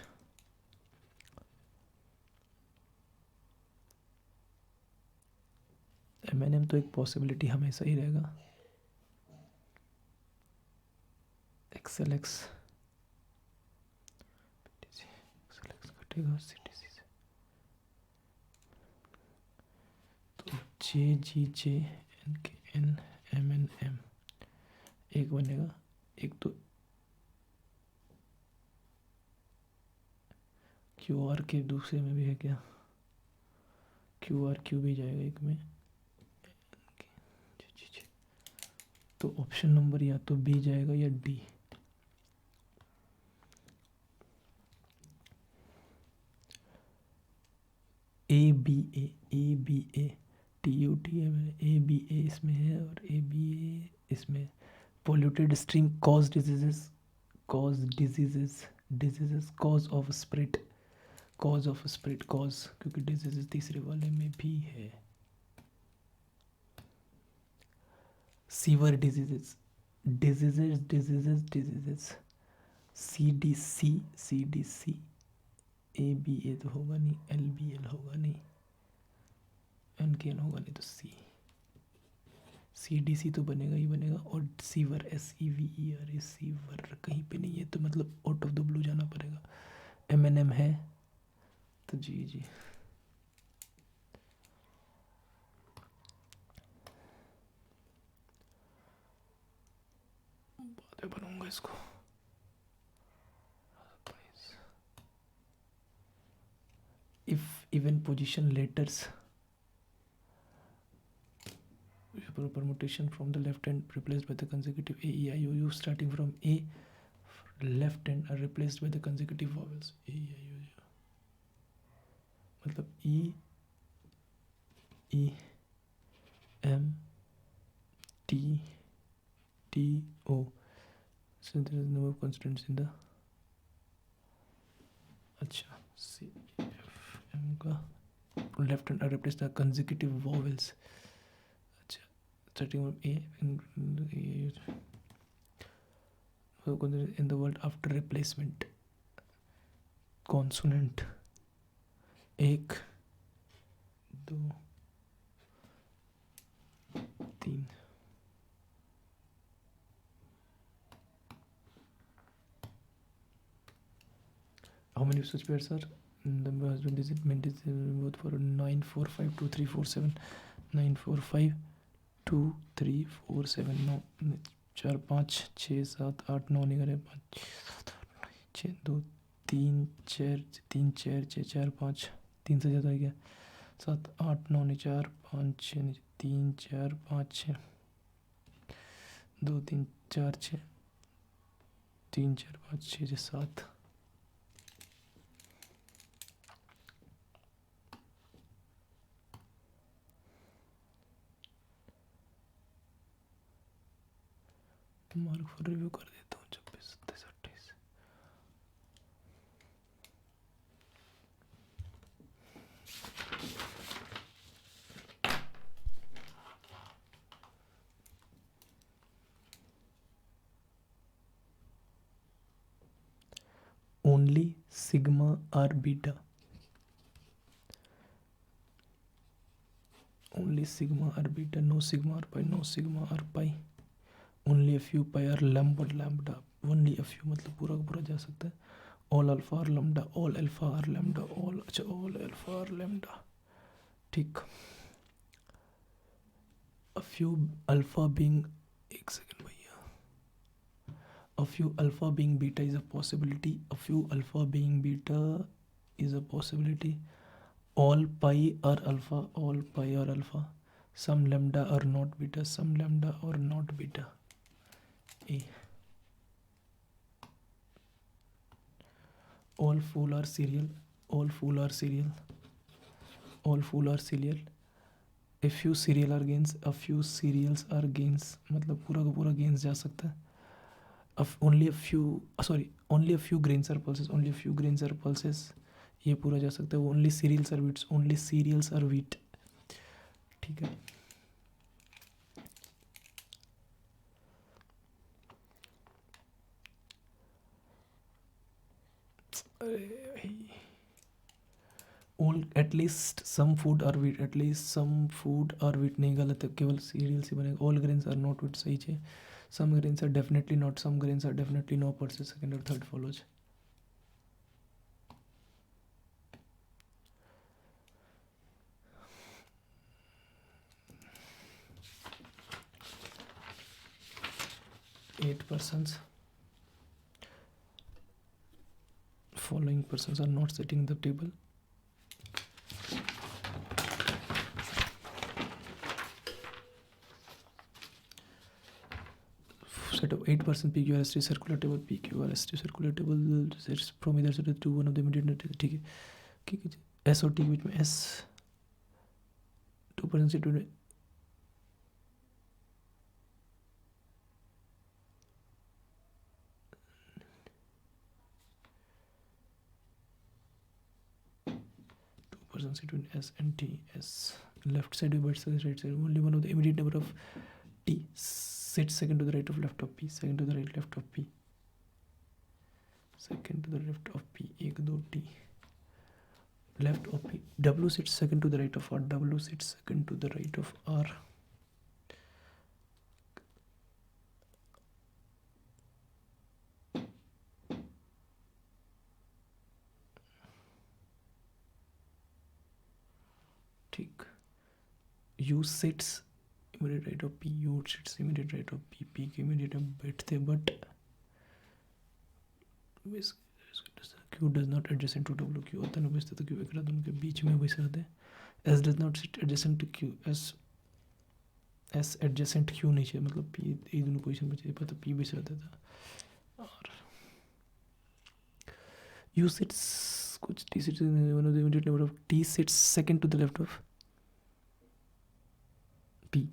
एम तो एक पॉसिबिलिटी हमेशा ही रहेगा। XLX कटेगा CTC से, तो JGJ NKN MNM एक बनेगा, एक तो QR के दूसरे में भी है क्या, QR भी जाएगा एक में, तो ऑप्शन नंबर या तो बी जाएगा या डी। ए बी ए इसमें है और ABA इसमें। Polluted stream cause diseases cause of spread, क्योंकि डिजीजेस तीसरे वाले में भी है। सीवर डिजीजेस CDC ABA तो होगा नहीं, LBL होगा नहीं, NKN होगा नहीं, तो CDC तो बनेगा ही बनेगा। और सीवर SEVER सीवर कहीं पे नहीं है, तो मतलब आउट ऑफ द ब्लू जाना पड़ेगा। MNM है तो जी बाद में बनूंगा इसको। If even position letters permutation from the left hand replaced by the consecutive A E I O U starting from A left hand are replaced by the consecutive vowels A E I O U, मतलब E M T T O, so there is no consonants in the, अच्छा C F M का left hand are replaced by consecutive vowels, अच्छा starting from A in the word after replacement consonant 1 2 3। How many such pairs are? Number has been meant is both for 9 4 5 2 3 4 7 9 4 5 2 3 4 7 9 4 5 6 7 8 9 नहीं करे 5 6 2 3 4 3 4 6 4 5 3 से ज़्यादा है क्या, 7 8 9 नहीं 4 5 6 नहीं 3 4 5 6 2 3 4 6 3 4 5 6 7। मार्क फॉर रिव्यू कर देता हूँ 26 27 28। only sigma or beta, only sigma or beta, no sigma or pi, no sigma or pi, only a few pi or lambda, only a few मतलब पूरा का पूरा जा सकता है, all alpha or lambda, all alpha or lambda, all अच्छा all alpha or lambda, ठीक. A few alpha being, एक सेकंड भैया, a few alpha being beta is a possibility, a few alpha being beta is a possibility, all pi are alpha, all pi are alpha, some lambda are not beta, some lambda are not beta. A. All full are serial, all full are serial, all full are serial, a few serial are gains, a few serials are gains, मतलब पूरा का पूरा gains जा सकता है. Only a few, sorry, only a few grains are pulses, only a few grains are pulses, ये पूरा जा सकता है. only cereals are wheats, only cereals are wheat, ठीक है. all at least some food are wheat, at least some food are wheat नहीं गलत है, केवल cereals ही बनेगा. all grains are not wheat सही है. some grains are definitely not, some grains are definitely no, pulses second or third follows. Eight persons, following persons are not sitting in the table. Set of 8% PQRST circular table, PQRST circular table sets from either set to one of the immediate, ठीक है. ठीक है, S और T के बीच में S 2% से 2 2% between S and T. S left side versus right side, only one of the immediate number of T sits second to the right of left of P, second to the right left of P, second to the left of P, 1 2 T left of P. W sits second to the right of R, W sits second to the right of R. ठीक. U sits immediate right of P, U sits immediate right of P, P के immediate में बैठते, but Q does not adjacent to W, Q होता नहीं बैठते तो Q एक रात उनके बीच में बैठ रहते हैं. S does not sit adjacent to Q, S adjacent Q नहीं चाहिए, मतलब P ये दोनों पोजीशन पे चाहिए, पता P बैठ रहता था. और U sits कुछ T sits one of the immediate number of T sits second to the left of P,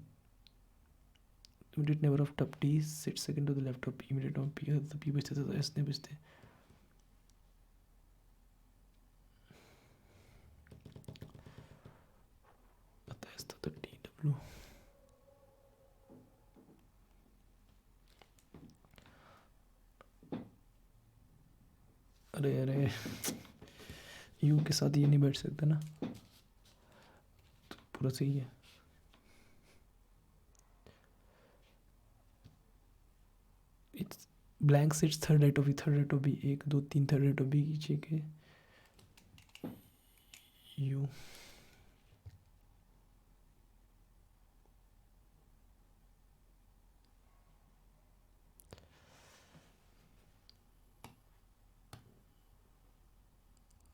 immediate number of T sits second to the left of P, immediate number P तो P बचते तो S नहीं बचते. पता है तो T W. अरे अरे U के साथ ये नहीं बैठ सकता ना, तो पूरा सही है. It's blank sits third right of B, third right of B, 1 2 3 third right of B खींचे के U.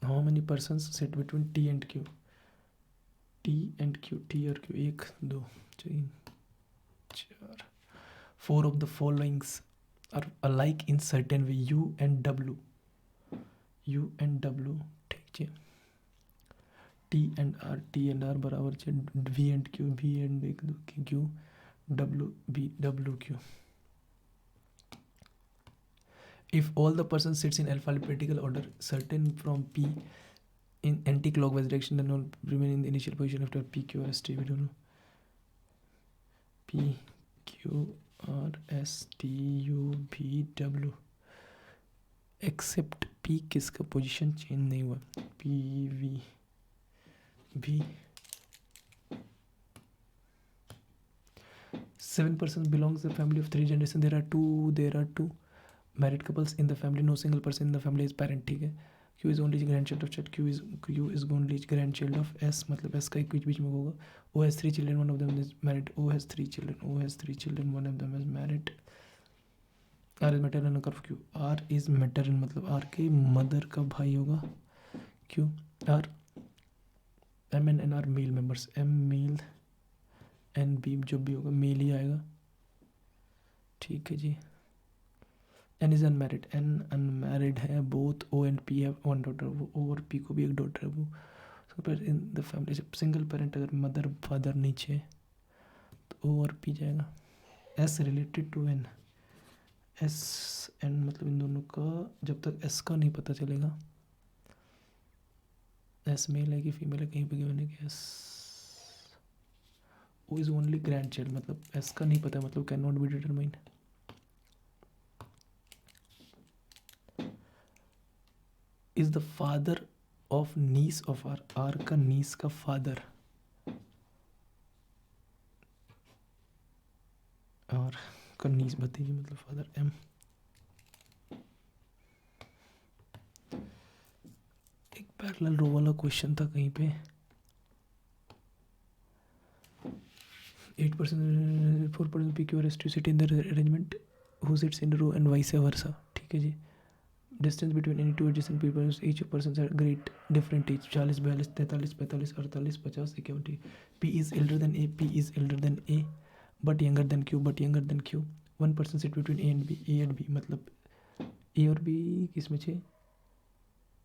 How many persons sit between T and Q? T and Q, T और Q, 1 2 3 4. 4 of the followings are alike in certain way, U and W, U and W, ठीक है. T and R बराबर है V and Q, V and Q, W B W Q. If all the persons sits in alphabetical order certain from P in anti-clockwise direction, then all remain in the initial position after P Q R S T. We don't know. P Q R S T U V W except P किसका position change नहीं हुआ, P V भी 7% belongs to the family of 3 generation. There are two married couples in the family. No single person in the family is parent. ठीक है. Q is only grandchild of Chet. Q is only grandchild of S. मतलब S का एक बीच में होगा. O has 3 children. One of them is married. O has 3 children. One of them is married. R is maternal uncle of Q. R is maternal मतलब R के mother का भाई होगा Q. R M and N are male members. M male N B जो भी होगा male ही आएगा. ठीक है जी. N is unmarried. N unmarried है. Both O and P have one daughter. वो ओ और पी को भी एक डॉटर है. वो इन द फैमिली जब सिंगल पेरेंट अगर मदर फादर नीचे तो ओ और पी जाएगा. S related to N. S N मतलब इन दोनों का जब तक एस का नहीं पता चलेगा एस मेल है कि फीमेल है कहीं पे गिवन है कि S O is only grand child मतलब एस का नहीं पता मतलब can not be determine. Is the father of niece of R. R का नीस का फादर आर का नीस भतीजी मतलब फादर. एम एक पैरेलल रो वाला क्वेश्चन था कहीं पे. 8% 4% P Q rest to sit in the arrangement who sits in row and vice versa. ठीक है जी. Distance between any two adjacent people each person are great different age. 40 42 43 45 48 50 51. P is elder than A. P is elder than A but younger than Q. But younger than Q. One person sit between A and B. A and B मतलब A और B किस में छे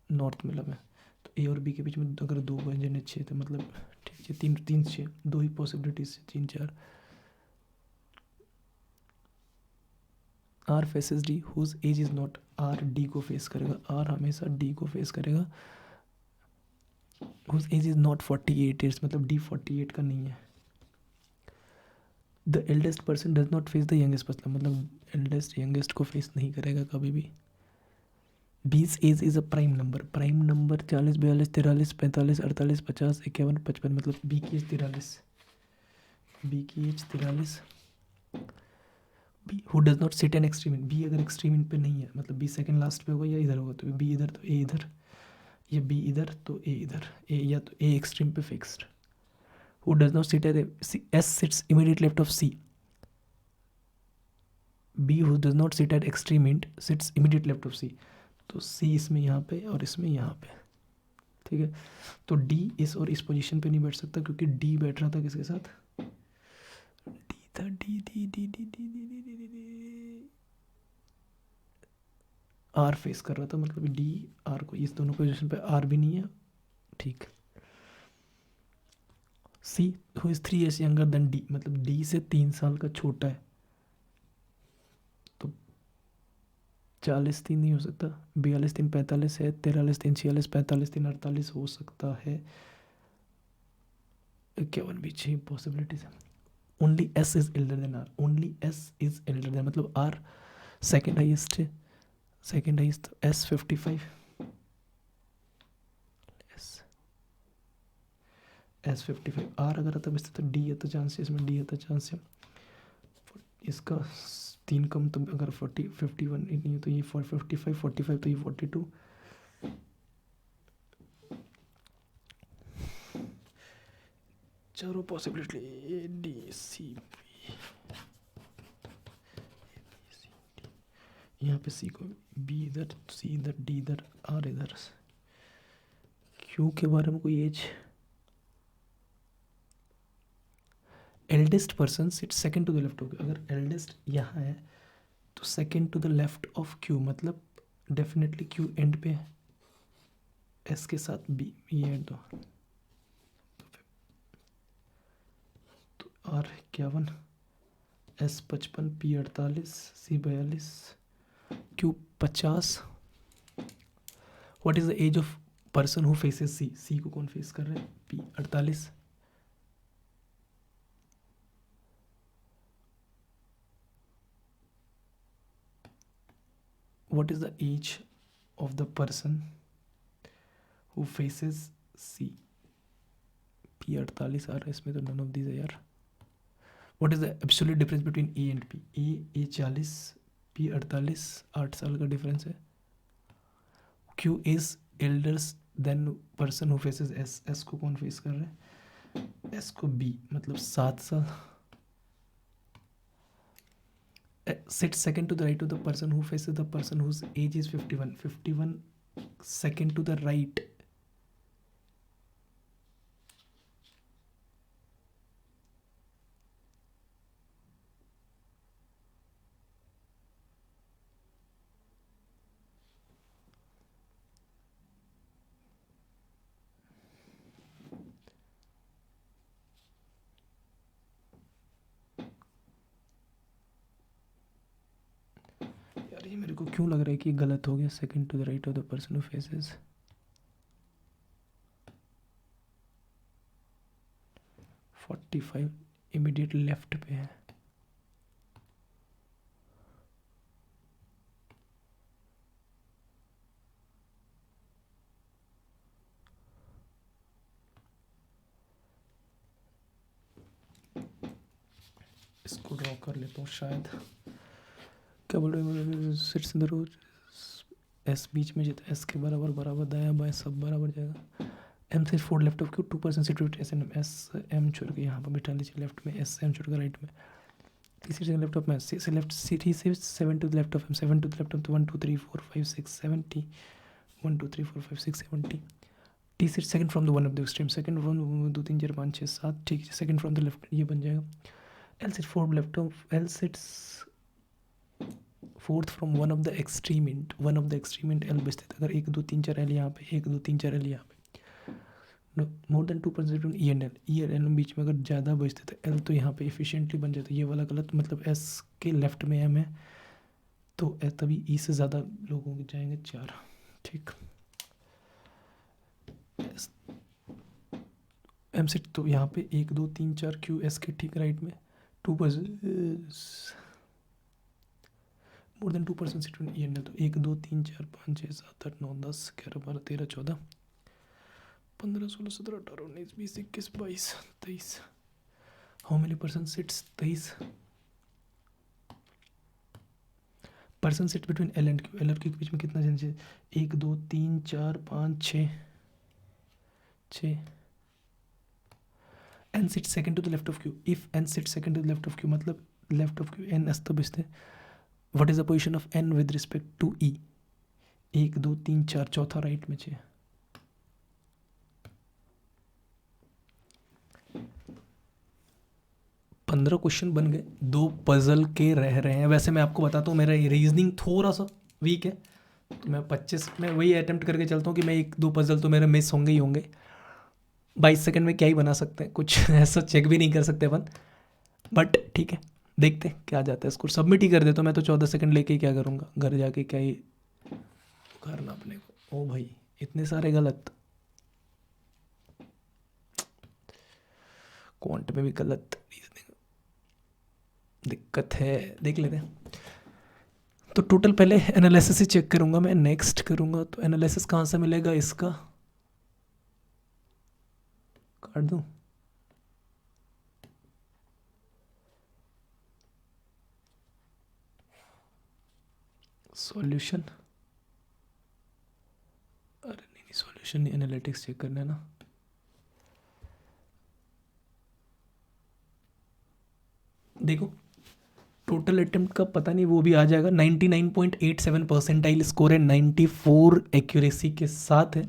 north में लगा तो ए और B के बीच में अगर दो जने छे तो मतलब ठीक है. तीन तीन छे दो ही possibilities 3 4. R faces D whose age is not. R D को फेस करेगा. आर हमेशा डी को फेस करेगा. Whose age is not 48 years मतलब डी 48 का नहीं है. The eldest person does not face the youngest person मतलब एल्डेस्ट यंगेस्ट को फेस नहीं करेगा कभी भी. B's age is a prime number. Prime number 40 42 43 45 48 50 51 55 मतलब बी की एज 43. बी की age 43. B who does not sit an extreme end. B अगर एक्सट्रीम इन पे नहीं है मतलब बी सेकंड लास्ट पे होगा या इधर होगा तो बी इधर तो ए इधर या बी इधर तो ए इधर. ए या तो ए एक्सट्रीम पे fixed. Who does not sit at S sits immediate left of C. B who does not sit at extreme end sits immediate left of C. तो सी इसमें यहाँ पे और इसमें यहाँ पे. ठीक है. तो डी इस और इस पोजीशन पे नहीं बैठ सकता क्योंकि डी बैठ रहा था किसके साथ. डी था D D D D D D D D D R face कर रहा था मतलब डी आर को इस दोनों पोजीशन पे आर भी नहीं है. ठीक. See who is 3 years younger than D मतलब डी से 3 साल का छोटा है. 40 3 नहीं हो सकता. 42 3 45 है. 43 3 46 45 3 48 हो सकता है. 51 भी 6 पॉसिबिलिटीज है. Only S is elder than R. Only S is elder than मतलब आर सेकेंड हाइएस्ट है. Second highest S 55. S 55. R अगर आता बचता तो डी आता चांस है. इसमें डी आता चांस है. इसका 3 कम तो अगर 40 51 नहीं तो ये 55 45 तो ये 42. चारों possibility A D C B. यहाँ पे सी को बी इधर सी इधर डी इधर आर इधर. क्यू के बारे में कोई age. Eldest person sit second to the left of Q. अगर एल्डेस्ट यहाँ है तो second to the left of Q मतलब डेफिनेटली क्यू एंड पे है. एस के साथ बी ये ऐड दो तो R 51 S 55 P 48 C 42 Q 50. What is the age of person who faces C. C को कौन फेस कर रहा है P 48. What is the age of the person who faces C. P48 आ रहा है इसमें, तो नन ऑफ दीज है यार। What is the absolute difference between A and P? A 40, P48, 8 साल का डिफरेंस है। Q is elders than person who faces S. S को कौन फेस कर रहा है? एस को बी, मतलब 7 साल। Sit second to the right of the person who faces the person whose age is 51. 51 second to the right. यार ये मेरे को क्यों लग रहा है कि गलत हो गया? Second to the right of the person who faces 45 immediate left पे है। इसको ड्रॉ कर लेता हूँ शायद। क्या बोल रहे हैं? Sits in the road, S बीच में जितना, एस के बराबर बराबर दाया बाएं सब बराबर जाएगा। एम से 4 left of Q, 2% sit with S N M. S M छोड़ के यहाँ पर बिठा लीजिए लेफ्ट में, एस एम छोड़ कर राइट में। तीसरी से लेफ्ट ऑफ में सी से लेफ्ट, सी थी से 7 to the left of M, 7 to the left of 1 2 3 4 5 6 7 T, 1 2 3 4 5 6 7 T. T sit second from the one of the extreme, second from 2 3 4 5 6 7, ठीक है। सेकंड फ्रॉम द लेफ्ट, ये बन जाएगा। L sit 4 left of, L sits fourth from one of the extreme end, one of the extreme end L बचते थे। अगर 1 2 3 4 L यहाँ पे, 1 2 3 4 एल यहाँ पे, more than 2% E and L, E और एल बीच में अगर ज़्यादा बचते थे एल, तो यहाँ पे एफिशिएंटली बन जाता है। ये वाला गलत, मतलब एस के लेफ्ट में एम है, तो तभी ई से ज़्यादा लोगों के जाएंगे 4, ठीक। एम सेट तो यहाँ पे 1 2 3 4 क्यू एस के ठीक राइट में 2%, more than 2% sit E and L, तो 1 2 3 4 5 6 7 8 9 10 11 12 13 14 15 16 17 18 19 20 21 22 23। How many person seats? 23 person sit between L and Q. L और क्यू के बीच में कितना जन है? 1 2 3 4 5 6 6। N sit second to the left of Q. If N sit second to the left of Q, मतलब left of Q N S तो बचते। What is the position of N with respect to E? 1 2 3 4, चौथा right में 6। पंद्रह question बन गए, 2 puzzle के रह रहे हैं। वैसे मैं आपको बताता हूँ मेरा रीजनिंग थोड़ा सा वीक है, तो मैं 25 में वही अटेम्प्ट करके चलता हूँ कि मैं 1 2 पजल तो मेरे मिस होंगे ही होंगे। 22 सेकंड में क्या ही बना सकते हैं, कुछ ऐसा चेक भी नहीं कर सकते अपन, बट ठीक है, देखते हैं क्या जाता है। स्कोर सबमिट ही कर देता हूँ मैं तो। 14 सेकंड लेके क्या करूँगा, घर जाके क्या ही करना अपने को। ओ भाई इतने सारे गलत, क्वांट में भी गलत, दिक्कत है। देख लेते हैं। तो टोटल पहले एनालिसिस ही चेक करूंगा मैं, नेक्स्ट करूंगा। तो एनालिसिस कहाँ से मिलेगा इसका? काट दूं? सॉल्यूशन, अरे नहीं सॉल्यूशन नहीं, एनालिटिक्स चेक करना है ना। देखो टोटल अटेम्प्ट का पता नहीं, वो भी आ जाएगा। 99.87 परसेंटाइल स्कोर है, 94 एक्यूरेसी के साथ है।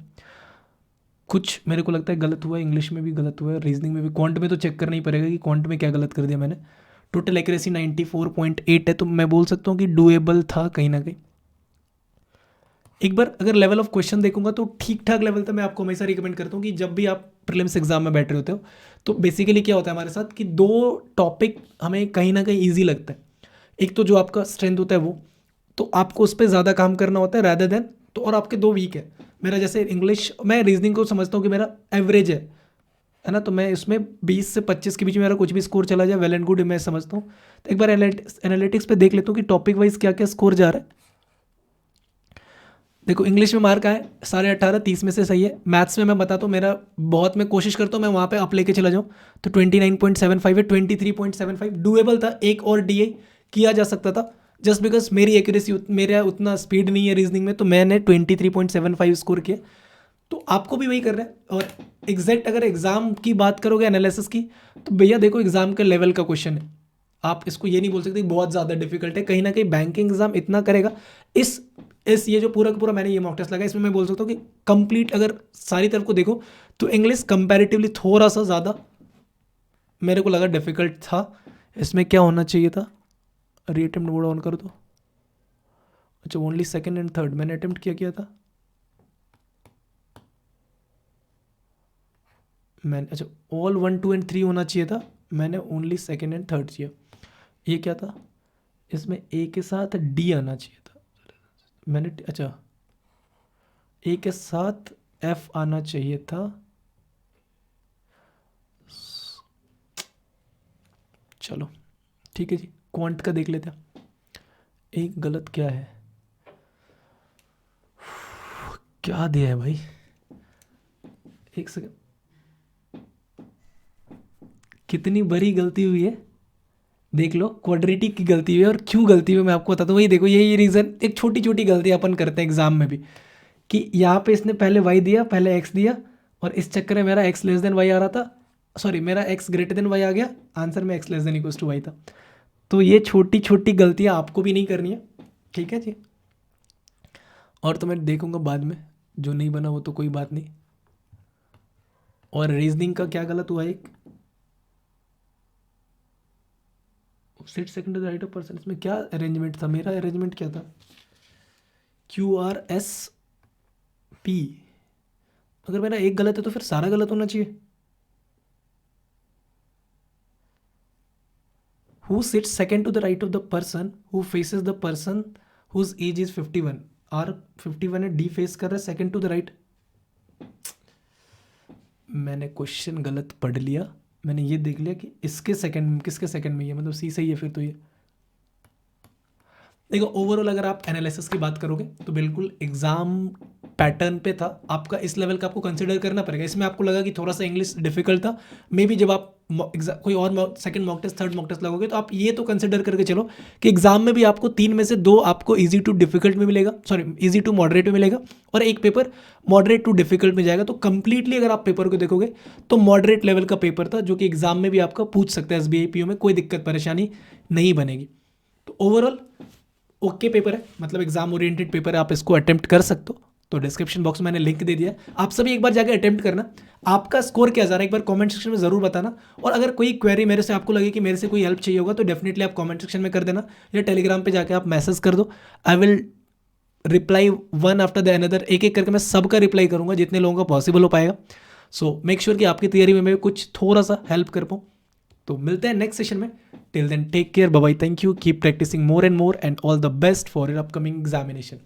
कुछ मेरे को लगता है गलत हुआ है, इंग्लिश में भी गलत हुआ है, रीजनिंग में भी। क्वांट में तो चेक करना ही पड़ेगा कि क्वांट में क्या गलत कर दिया मैंने। टोटल एक्यूरेसी 94.8 है, तो मैं बोल सकता हूँ कि डूएबल था कहीं ना कहीं। एक बार अगर लेवल ऑफ क्वेश्चन देखूंगा तो ठीक ठाक लेवल था। मैं आपको हमेशा रिकमेंड करता हूँ कि जब भी आप प्रीलिम्स एग्जाम में बैठ रहे होते हो, तो बेसिकली क्या होता है हमारे साथ कि 2 टॉपिक हमें कहीं ना कहीं ईजी लगता है। एक तो जो आपका स्ट्रेंथ होता है वो, तो आपको उस पर ज़्यादा काम करना होता है रैदर देन, तो और आपके 2 वीक है। मेरा जैसे इंग्लिश, मैं रीजनिंग को समझता हूँ कि मेरा एवरेज है ना, तो मैं इसमें 20 से 25 के बीच में मेरा कुछ भी स्कोर चला जाए वेल एंड गुड, मैं समझता हूँ। तो एक बार एनालिटिक्स पे देख लेता हूँ कि टॉपिक वाइज क्या क्या स्कोर जा रहा है। देखो इंग्लिश में मार्क आए 18.5, 30 में से सही है। मैथ्स में मैं बताता हूँ, मेरा बहुत मैं कोशिश करता हूँ मैं वहाँ पे अप लेके चला जाऊँ, तो 29.75 है, 23.75 डुएबल था। एक और डी किया जा सकता था, जस्ट बिकॉज मेरी एक्यूरेसी मेरा उतना स्पीड नहीं है रीजनिंग में, तो मैंने 23.75 स्कोर किया। तो आपको भी वही करना है। और एग्जैक्ट अगर एग्जाम की बात करोगे एनालिसिस की, तो भैया देखो एग्जाम के लेवल का क्वेश्चन है, आप इसको ये नहीं बोल सकते बहुत ज़्यादा डिफिकल्ट है। कहीं ना कहीं बैंकिंग एग्जाम इतना करेगा। इस ये जो पूरा का पूरा मैंने ये मॉक टेस्ट लगा, इसमें मैं बोल सकता हूँ कि कंप्लीट अगर सारी तरफ को देखो तो इंग्लिश कंपैरेटिवली थोड़ा सा ज़्यादा मेरे को लगा डिफिकल्ट था। इसमें क्या होना चाहिए था, रीअटेम्प्ट मोड ऑन कर दो। अच्छा ओनली सेकंड एंड थर्ड मैंने अटेम्प्ट किया था मैंने, अच्छा ऑल 1, 2 एंड 3 होना चाहिए था, मैंने ओनली सेकंड एंड थर्ड किया। ये क्या था, इसमें ए के साथ डी आना चाहिए था मैंने, अच्छा ए के साथ एफ आना चाहिए था। चलो ठीक है जी, क्वांट का देख लेते हैं। एक गलत क्या है, क्या दिया है भाई, एक सेकंड, कितनी बड़ी गलती हुई है देख लो। क्वाड्रेटिक की गलती हुई है, और क्यों गलती हुई है मैं आपको बताता हूँ। वही देखो यही रीज़न, एक छोटी छोटी गलती अपन करते हैं एग्जाम में भी, कि यहाँ पे इसने पहले वाई दिया, पहले एक्स दिया, और इस चक्कर में मेरा एक्स लेस देन वाई आ रहा था, सॉरी मेरा एक्स ग्रेटर देन वाई आ गया, आंसर में X less than equals to Y था। तो ये छोटी छोटी गलतियाँ आपको भी नहीं करनी है, ठीक है जी। और तो मैं देखूंगा बाद में, जो नहीं बना वो तो कोई बात नहीं। और रीजनिंग का क्या गलत हुआ, एक sit second right of person, इसमें क्या अरेंजमेंट था, मेरा अरेंजमेंट क्या था, QRSP, अगर मेरा एक गलत है तो फिर सारा गलत होना चाहिए। Who sits second to the right of the person who faces the person whose age is 51? R 51 है, D फेस कर रहा है सेकंड टू द राइट। मैंने क्वेश्चन गलत पढ़ लिया, मैंने ये देख लिया कि इसके सेकंड किसके सेकंड में, ये मतलब सी सही है फिर तो। ये देखो ओवरऑल अगर आप एनालिसिस की बात करोगे तो बिल्कुल एग्जाम पैटर्न पे था आपका, इस लेवल का आपको कंसिडर करना पड़ेगा। इसमें आपको लगा कि थोड़ा सा इंग्लिश डिफिकल्ट था, मे बी जब आप कोई और second mock test third mock test लगोगे तो आप ये तो कंसिडर करके चलो कि एग्जाम में भी आपको 3 में से 2 आपको इजी टू डिफिकल्ट में मिलेगा, सॉरी इजी टू मॉडरेट में मिलेगा, और एक पेपर मॉडरेट टू डिफिकल्ट में जाएगा। तो कंप्लीटली अगर आप पेपर को देखोगे तो मॉडरेट लेवल का पेपर था, जो कि एग्जाम में भी आपका पूछ सकता है SBI PO में, कोई दिक्कत परेशानी नहीं बनेगी। तो ओवरऑल ओके पेपर है, मतलब एग्जाम ओरिएंटेड पेपर है, आप इसको अटेम्प्ट कर सकते हो। तो डिस्क्रिप्शन बॉक्स में मैंने लिंक दे दिया है, आप सभी एक बार जाकर अटेम्प्ट करना। आपका स्कोर क्या जा रहा है एक बार कमेंट सेक्शन में ज़रूर बताना। और अगर कोई क्वेरी मेरे से आपको लगे कि मेरे से कोई हेल्प चाहिए होगा तो डेफिनेटली आप कमेंट सेक्शन में कर देना, या टेलीग्राम पे जाके आप मैसेज कर दो। I will reply one after the another, एक एक करके मैं सबका रिप्लाई करूंगा जितने लोगों का पॉसिबल हो पाएगा। सो मेक श्योर कि आपकी तैयारी में मैं कुछ थोड़ा सा हेल्प कर पाऊँ। तो मिलते हैं नेक्स्ट सेशन में, till then take care, bye bye, thank you, keep practising more and more, and all the best for your upcoming examination.